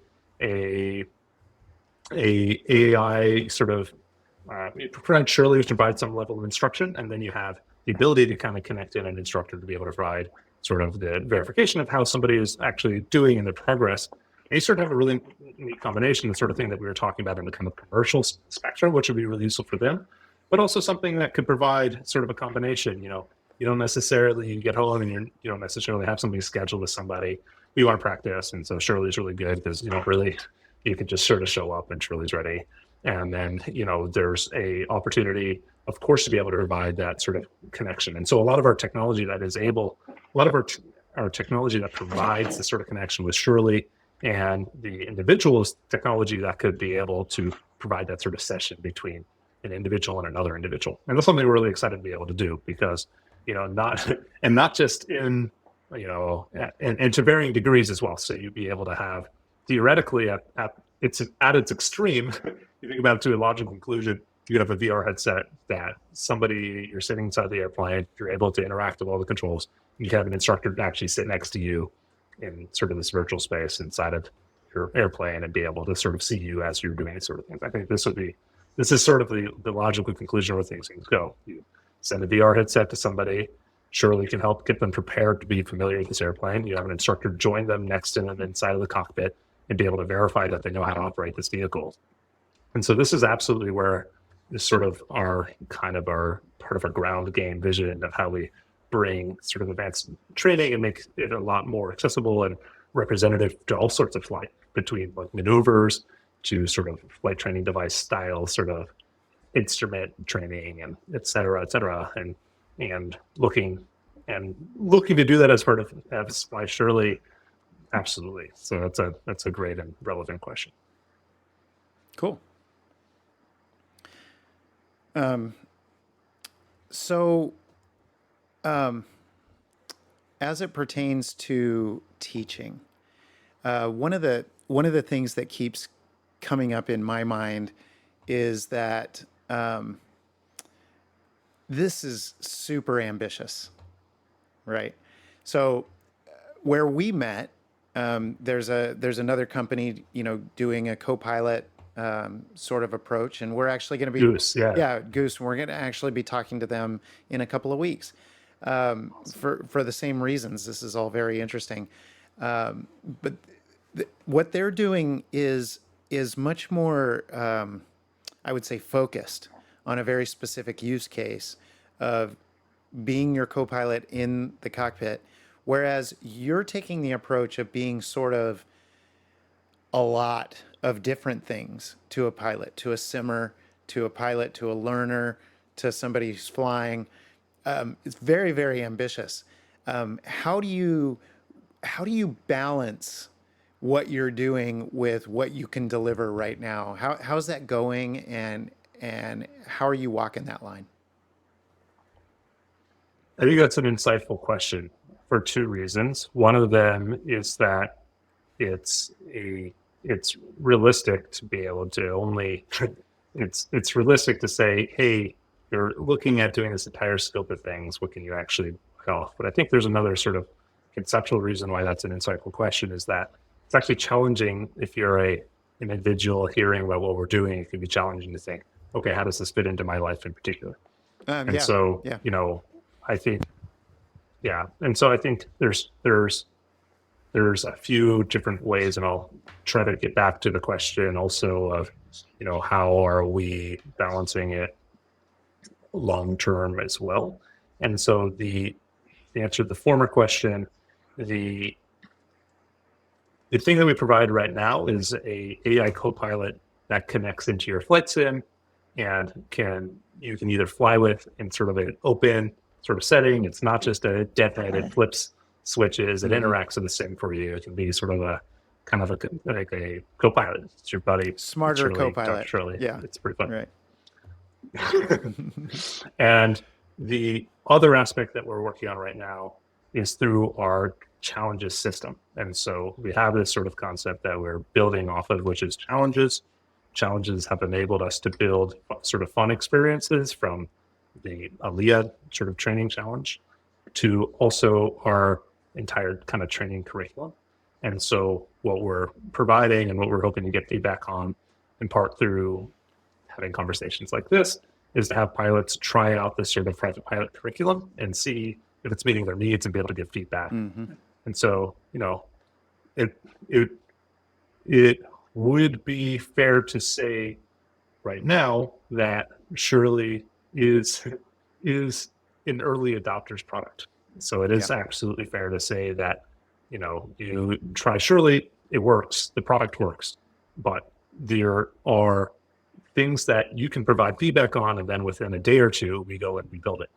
AI sort of Shirley, which provides some level of instruction, and then you have the ability to kind of connect in an instructor to be able to provide sort of the verification of how somebody is actually doing in their progress. And you sort of have a really neat combination, the sort of thing that we were talking about in the kind of commercial spectrum, which would be really useful for them, but also something that could provide sort of a combination. You don't necessarily get home and you don't necessarily have something scheduled with somebody. We want to practice, and so Shirley's really good because you can just sort of show up and Shirley's ready. And then, there's a opportunity, of course, to be able to provide that sort of connection. And so a lot of our technology our technology that provides the sort of connection with Shirley and the individual's technology that could be able to provide that sort of session between an individual and another individual. And that's something we're really excited to be able to do because, not just in, and to varying degrees as well. So you'd be able to have theoretically at its extreme, you think about it to a logical conclusion, you could have a VR headset that you're sitting inside the airplane, you're able to interact with all the controls. You have an instructor actually sit next to you in sort of this virtual space inside of your airplane and be able to sort of see you as you're doing these sort of things. I think this is sort of the logical conclusion where things go. You send a VR headset to somebody, Shirley can help get them prepared to be familiar with this airplane. You have an instructor join them next to them inside of the cockpit, and be able to verify that they know how to operate this vehicle. And so this is absolutely where this sort of our part of our ground game vision of how we bring sort of advanced training and make it a lot more accessible and representative to all sorts of flight, between like maneuvers to sort of flight training device style, sort of instrument training, and et cetera, and looking to do that as part of Fly Shirley. Absolutely. So that's a great and relevant question. Cool. So, as it pertains to teaching, one of the things that keeps coming up in my mind is that this is super ambitious, right? So, where we met, there's another company, doing a co-pilot sort of approach, and we're actually going to be Goose, yeah. yeah, Goose. We're going to actually be talking to them in a couple of weeks for the same reasons. This is all very interesting, but what they're doing is much more, I would say, focused on a very specific use case of being your co-pilot in the cockpit, whereas you're taking the approach of being sort of a lot of different things to a pilot, to a simmer, to a pilot, to a learner, to somebody who's flying. It's very, very ambitious. How do you balance what you're doing with what you can deliver right now? How's that going, and how are you walking that line? I think that's an insightful question for two reasons. One of them is that it's realistic to be able to only it's realistic to say, hey, you're looking at doing this entire scope of things. What can you actually pull off? But I think there's another sort of conceptual reason why that's an insightful question, is that it's actually challenging. If you're an individual hearing about what we're doing, it can be challenging to think, okay, how does this fit into my life in particular? And so, I think, and so I think there's a few different ways, and I'll try to get back to the question also of, how are we balancing it long term as well? And so the answer to the former question, the thing that we provide right now is a AI co-pilot that connects into your flight sim, and you can either fly with in sort of an open sort of setting. It's not just a detonated flips switches. It interacts with the sim for you. It can be sort of a kind of like a co-pilot. It's your buddy. Smarter Shirley, co-pilot. Shirley. Yeah, it's pretty fun. Right. And the other aspect that we're working on right now is through our challenges system. And so we have this sort of concept that we're building off of, which is challenges. Challenges have enabled us to build sort of fun experiences, from the ALIA sort of training challenge to also our entire kind of training curriculum. And so what we're providing and what we're hoping to get feedback on, in part through having conversations like this, is to have pilots try out this sort of private pilot curriculum and see if it's meeting their needs and be able to give feedback. Mm-hmm. And so, it would be fair to say right now that Shirley is an early adopter's product. So it is absolutely fair to say that, you try Shirley, it works, the product works, but there are things that you can provide feedback on, and then within a day or two, we go and we build it.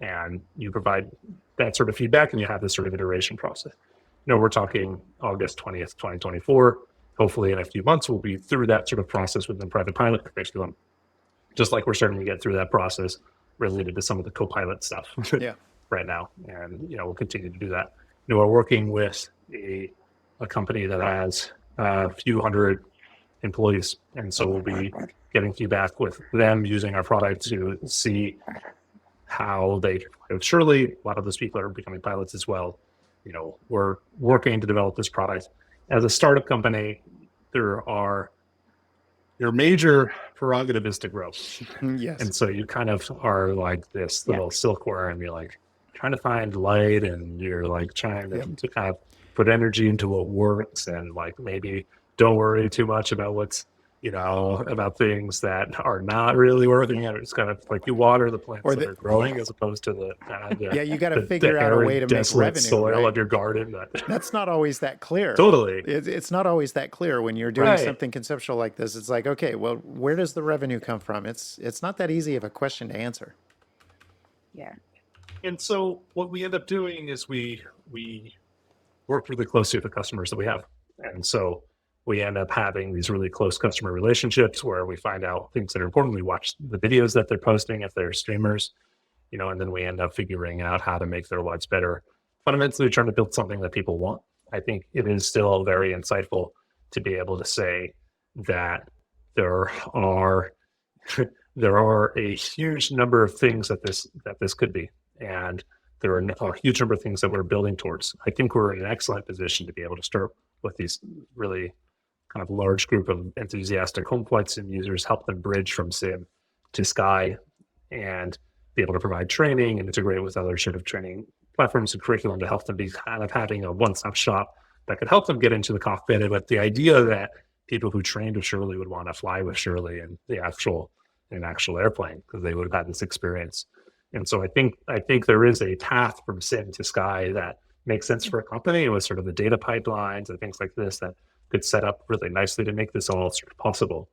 And you provide that sort of feedback, and you have this sort of iteration process. We're talking August 20th, 2024. Hopefully in a few months, we'll be through that sort of process within private pilot curriculum, just like we're starting to get through that process related to some of the co-pilot stuff right now. And, we'll continue to do that. We're working with a company that has a few hundred employees. And so we'll be getting feedback with them using our product to see how they surely a lot of those people are becoming pilots as well. We're working to develop this product. As a startup company, your major prerogative is to grow. Yes. And so you kind of are like this little silkworm, and you're like trying to find light, and you're like trying to kind of put energy into what works, and like maybe don't worry too much about what's about things that are not really working. And it's kind of like you water the plants Or that the, are growing as opposed to the yeah, you got to the figure out a way arid, to make desolate revenue, soil right? of your garden. That That's not always that clear. totally It's not always that clear when you're doing right. something conceptual like this. It's like, okay, well, where does the revenue come from? It's not that easy of a question to answer. Yeah. And so what we end up doing is we work really closely with the customers that we have. And so we end up having these really close customer relationships where we find out things that are important. We watch the videos that they're posting if they're streamers, and then we end up figuring out how to make their lives better. Fundamentally trying to build something that people want. I think it is still very insightful to be able to say that there are there are a huge number of things that this could be. And there are a huge number of things that we're building towards. I think we're in an excellent position to be able to start with these really kind of large group of enthusiastic home flight sim users, help them bridge from sim to sky, and be able to provide training and integrate with other sort of training platforms and curriculum to help them be kind of having a one-stop shop that could help them get into the cockpit. But the idea that people who trained with Shirley would want to fly with Shirley in an actual airplane because they would have had this experience. And so I think there is a path from sim to sky that makes sense for a company with sort of the data pipelines and things like this that could set up really nicely to make this all sort of possible.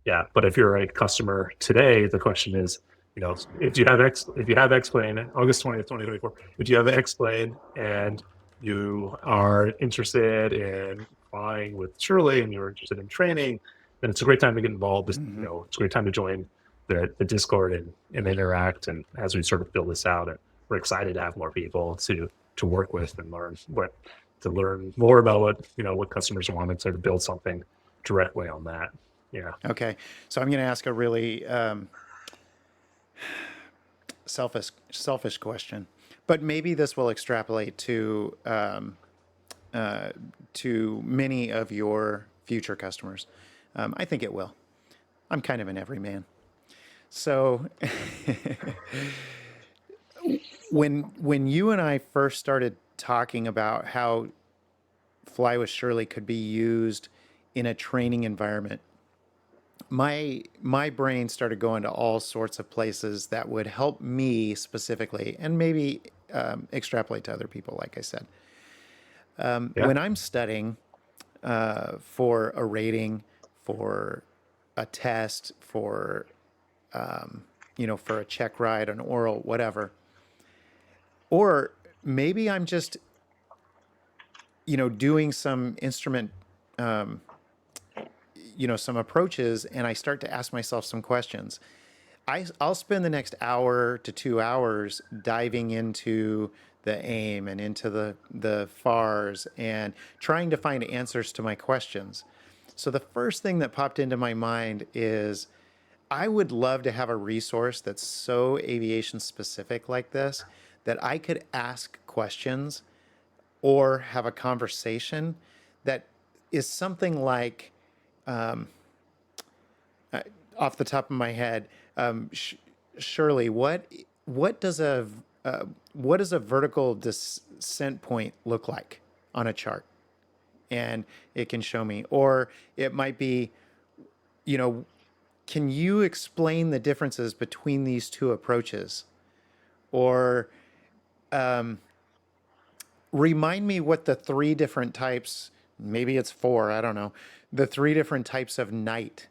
Yeah, but if you're a customer today, the question is, if you have X-Plane, August 20th, 2024, if you have X-Plane and you are interested in flying with Shirley and you're interested in training, then it's a great time to get involved. It's a great time to join the Discord and interact. And as we sort of build this out, and we're excited to have more people to work with and learn more about what customers want and sort of build something directly on that. Yeah. Okay, so I'm going to ask a really selfish question, but maybe this will extrapolate to many of your future customers. I think it will. I'm kind of an everyman. So when you and I first started talking about how Fly with Shirley could be used in a training environment, my brain started going to all sorts of places that would help me specifically, and maybe extrapolate to other people, like I said. Yeah. When I'm studying for a rating, for a test, for for a check ride, an oral, whatever, or maybe I'm just doing some instrument, some approaches, and I start to ask myself some questions. I'll spend the next hour to 2 hours diving into the aim and into the FARs and trying to find answers to my questions. So the first thing that popped into my mind is I would love to have a resource that's so aviation specific like this that I could ask questions or have a conversation that is something like, off the top of my head, Shirley, what does a vertical descent point look like on a chart? And it can show me, or it might be, can you explain the differences between these two approaches? Or remind me what the three different types, maybe it's four, I don't know, the three different types of night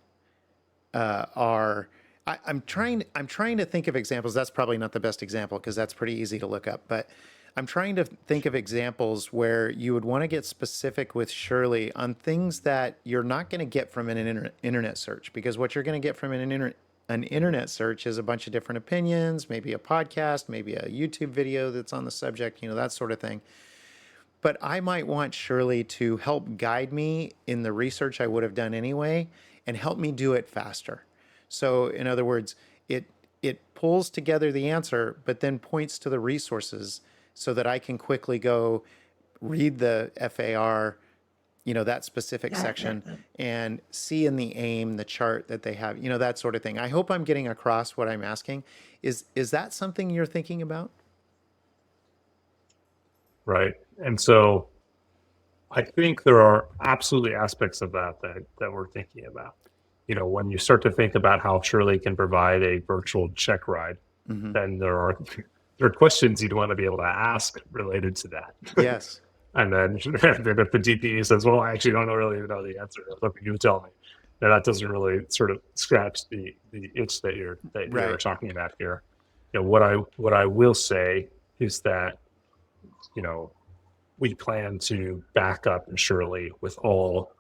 are. I'm trying to think of examples. That's probably not the best example because that's pretty easy to look up. But I'm trying to think of examples where you would want to get specific with Shirley on things that you're not going to get from an internet search, because what you're going to get from an internet search is a bunch of different opinions, maybe a podcast, maybe a YouTube video that's on the subject, that sort of thing. But I might want Shirley to help guide me in the research I would have done anyway and help me do it faster. So in other words, it pulls together the answer, but then points to the resources so that I can quickly go read the FAR, that specific section, and see in the aim, the chart that they have, that sort of thing. I hope I'm getting across what I'm asking. Is that something you're thinking about? Right. And so I think there are absolutely aspects of that we're thinking about. When you start to think about how Shirley can provide a virtual check ride, Hmm. then there are questions you'd want to be able to ask related to that. Yes. And then, then if the DPE says, "Well, I actually don't really know the answer," look, you tell me. Then that doesn't really sort of scratch the itch that you're Right. talking about here. What I will say is that we plan to back up Shirley with all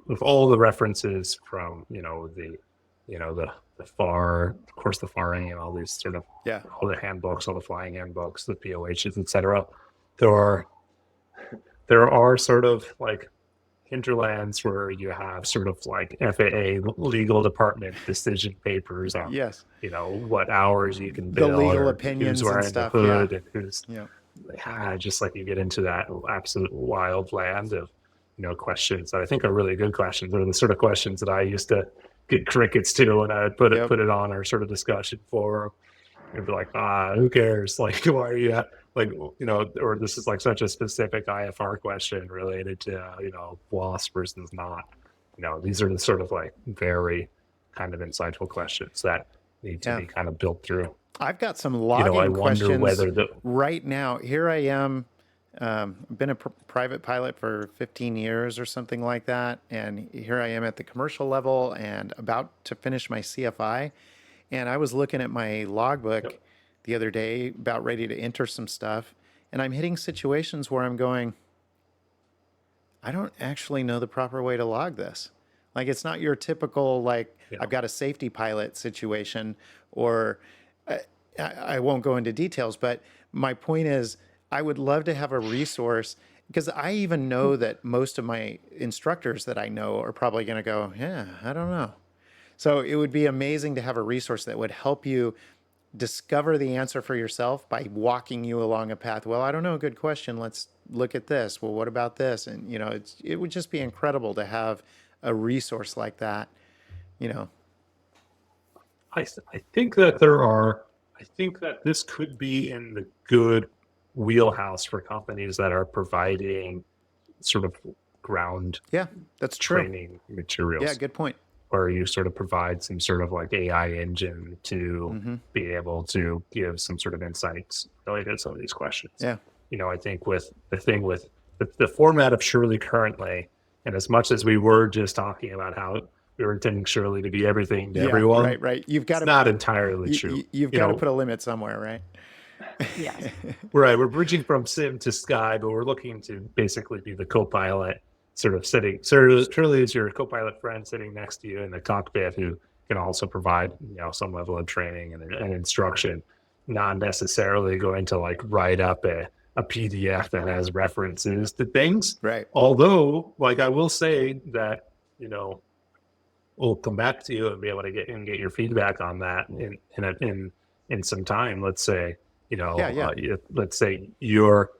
the references from the FAR, of course, the FARing, and all these sort of Yeah. all the handbooks, all the flying handbooks, the POHs, etc. There are sort of like hinterlands where you have sort of like FAA legal department decision papers on Yes. what hours you can The bill, legal or opinions who's and wearing stuff, the hood, yeah. and who's Yeah. just like you get into that absolute wild land of questions that I think are really good questions. They're the sort of questions that I used to get crickets to when I would put Yep. it on our sort of discussion forum. It'd be like, who cares? Like, why are you like, or this is like such a specific IFR question related to, WASP versus not. These are the sort of like very kind of insightful questions that need to Yeah. be kind of built through. I've got some logging I wonder questions whether right now. Here I am. Been a private pilot for 15 years or something like that. And here I am at the commercial level and about to finish my CFI. And I was looking at my logbook the other day, about ready to enter some stuff. And I'm hitting situations where I'm going, I don't actually know the proper way to log this. Like, it's not your typical, like, I've got a safety pilot situation, or I won't go into details, but my point is, I would love to have a resource, because I even know that most of my instructors that I know are probably going to go, yeah, I don't know. So it would be amazing to have a resource that would help you discover the answer for yourself by walking you along a path. Well, I don't know, good question. Let's look at this. Well, what about this? And, it would just be incredible to have a resource like that, I think that this could be in the good wheelhouse for companies that are providing sort of ground Yeah, that's true. training materials. Yeah, good point. Where you sort of provide some sort of like AI engine to be able to give some sort of insights related to some of these questions. Yeah. I think with the format of Shirley currently, and as much as we were just talking about how we were intending Shirley to be everything to everyone, Right. You've got it's to not entirely true. You've got to put a limit somewhere, right? Yes. Right. We're bridging from sim to sky, but we're looking to basically be the co-pilot, sort of sitting. Shirley is your co-pilot friend sitting next to you in the cockpit, who can also provide some level of training and instruction, not necessarily going to like write up a PDF that has references to things. Right. Although, like, I will say that we'll come back to you and be able to get your feedback on that in some time. Let's say let's say your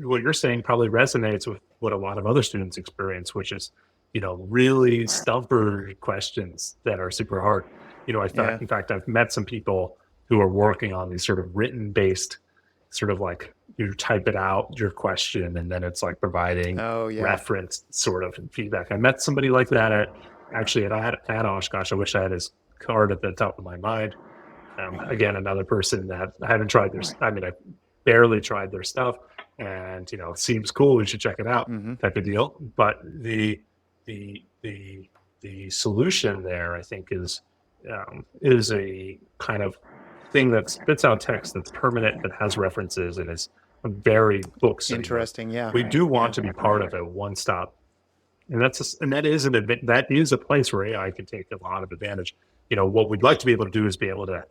what you're saying probably resonates with what a lot of other students experience, which is really stumper questions that are super hard. In fact, I've met some people who are working on these sort of written based, sort of like you type it out, your question, and then it's like providing reference sort of feedback. I met somebody like that at Oshkosh. I wish I had his card at the top of my mind. Again, another person that I haven't tried I barely tried their stuff, and it seems cool. We should check it out, type of deal. But the solution there, I think, is a kind of thing that spits out text that's permanent, that has references, and is very book Interesting. Yeah. We do want to be part of a one-stop, and that is a place where AI can take a lot of advantage. What we'd like to be able to do is be able to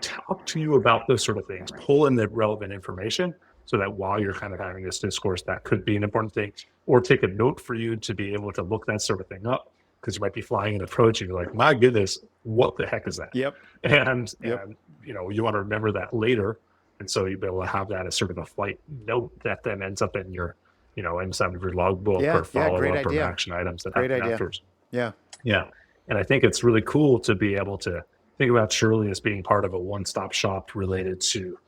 talk to you about those sort of things, pull in the relevant information, so that while you're kind of having this discourse, that could be an important thing, or take a note for you to be able to look that sort of thing up, because you might be flying an approach and you're like, my goodness, what the heck is that? Yep. And you want to remember that later, and so you'll be able to have that as sort of a flight note that then ends up in your inside of your logbook, or follow up or action items that happen afterwards. Yeah. And I think it's really cool to be able to think about Shirley as being part of a one-stop shop related to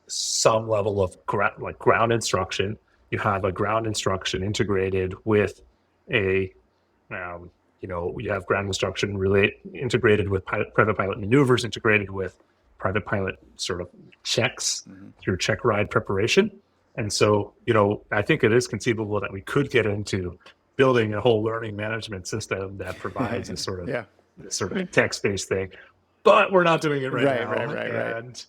some level of ground instruction, you have a ground instruction integrated with a, you have ground instruction integrated with private pilot maneuvers, integrated with private pilot sort of checks through check ride preparation. And so, I think it is conceivable that we could get into building a whole learning management system that provides a sort of this sort of text-based thing, but we're not doing it right now. And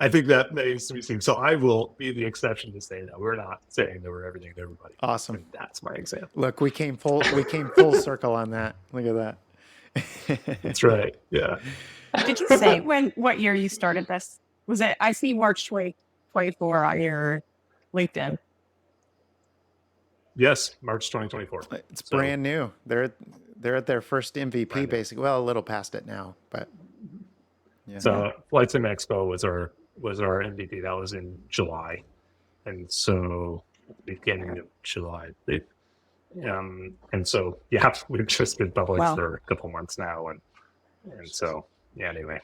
I think that needs to be seen. So I will be the exception to say that we're not saying that we're everything to everybody. Awesome. And that's my example. Look, we came full circle on that. Look at that. That's right. Yeah. Did you say what year you started this? Was it? I see March 2024 on your LinkedIn. Yes, March 2024. It's brand new. They're at their first MVP, basically. Well, a little past it now, but yeah. So Flight Sim Expo was our MVP. That was in July, and so beginning of July. And so we've just been public for a couple months now, and so anyway.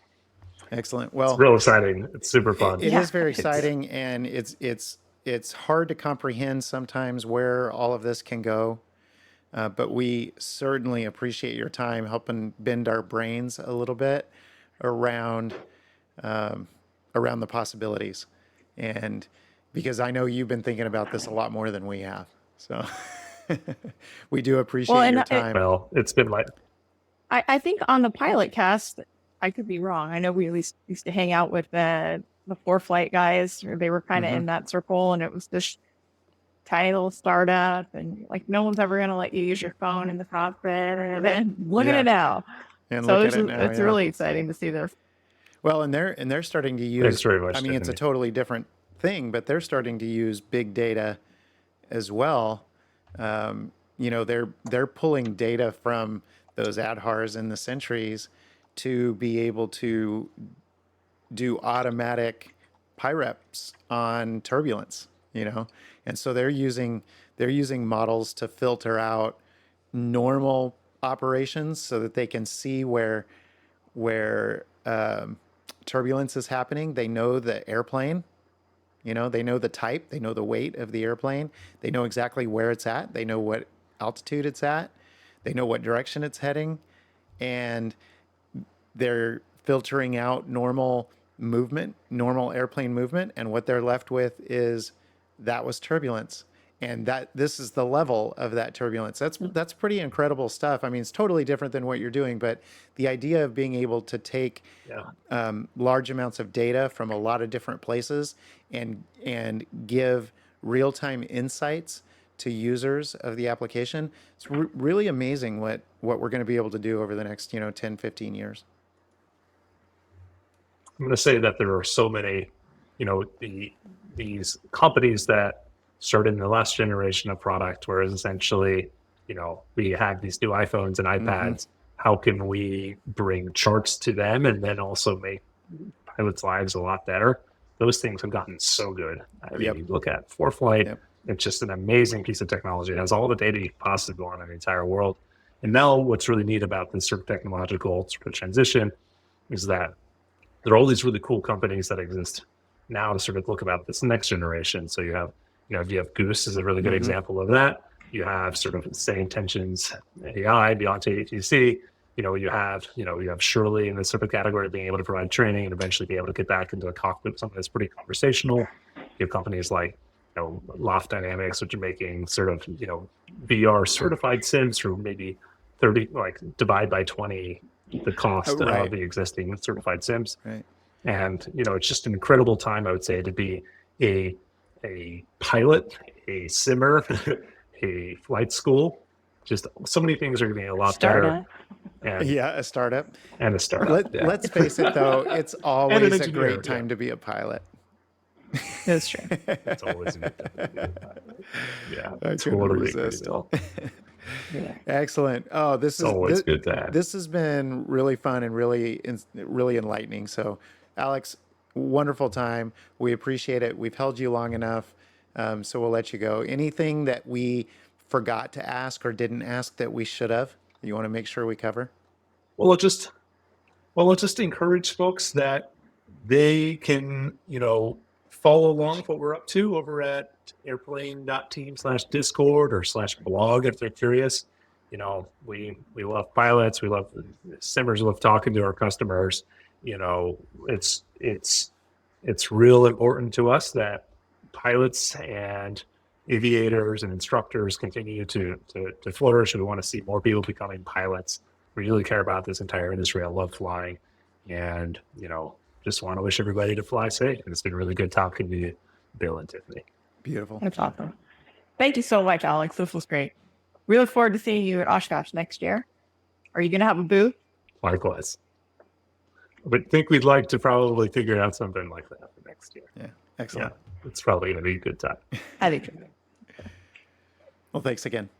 Excellent. Well, it's real exciting. It's super fun. It is very exciting, and it's hard to comprehend sometimes where all of this can go. But we certainly appreciate your time helping bend our brains a little bit around the possibilities. And because I know you've been thinking about this a lot more than we have. So we do appreciate your time. Well, it's been like... I think on the pilot cast, I could be wrong. I know we at least used to hang out with the 4Flight guys. They were kind of in that circle, and it was this tiny little startup, and like no one's ever going to let you use your phone in the cockpit. And then look at it now. And so look at it now, it's really exciting to see this. Well, and they're starting to use. Thanks very much, I mean, it's a totally different thing, but they're starting to use big data as well. They're pulling data from those ADHARs and the Sentries to be able to do automatic PIREPs on turbulence, and so they're using models to filter out normal operations so that they can see where turbulence is happening. They know the airplane, they know the type, they know the weight of the airplane, they know exactly where it's at, they know what altitude it's at, they know what direction it's heading, and they're filtering out normal airplane movement, and what they're left with is that was turbulence, and that this is the level of that turbulence. That's pretty incredible stuff. I mean, it's totally different than what you're doing, but the idea of being able to take large amounts of data from a lot of different places and give real-time insights to users of the application, it's really amazing what we're going to be able to do over the next 10, 15 years. I'm going to say that there are so many, these companies that started in the last generation of product, whereas essentially, we had these new iPhones and iPads. How can we bring charts to them and then also make pilots' lives a lot better? Those things have gotten so good. I mean, you look at 4Flight, it's just an amazing piece of technology. It has all the data you could possibly want in the entire world. And now what's really neat about this sort of technological sort of transition is that there are all these really cool companies that exist now to sort of look about this next generation. So you have Goose is a really good example of that. You have sort of Say Intentions AI, beyond ATC. You have Shirley in this sort of category, being able to provide training and eventually be able to get back into a cockpit with something that's pretty conversational. You have companies like Loft Dynamics, which are making sort of VR certified sims for maybe 30, like divide by 20 the cost of the existing certified sims. Right. And it's just an incredible time, I would say, to be a pilot, a simmer, a flight school. Just so many things are getting a lot better. And, a startup. And a startup. Let's face it, though, it's always a great time to be a pilot. That's true. It's always a good time to be a pilot. Yeah, I totally resist. Yeah. Excellent. Oh, It's always good to have. This has been really fun and really enlightening. So, Alex, wonderful time. We appreciate it. We've held you long enough, so we'll let you go. Anything that we forgot to ask or didn't ask that we should have, you want to make sure we cover? Well, I'll just encourage folks that they can, follow along with what we're up to over at airplane.team/discord or /blog if they're curious. You know, we love pilots. We love simmers. We love talking to our customers. You know, it's real important to us that pilots and aviators and instructors continue to flourish. We want to see more people becoming pilots. We really care about this entire industry. I love flying, and you know, just want to wish everybody to fly safe. And it's been really good talking to you, Bill and Tiffany. Beautiful. That's awesome. Thank you so much, Alex. This was great. We look forward to seeing you at Oshkosh next year. Are you going to have a booth? Likewise. But think we'd like to probably figure out something like that for next year. Yeah. Excellent. Yeah, it's probably going to be a good time. I think so. Well, thanks again.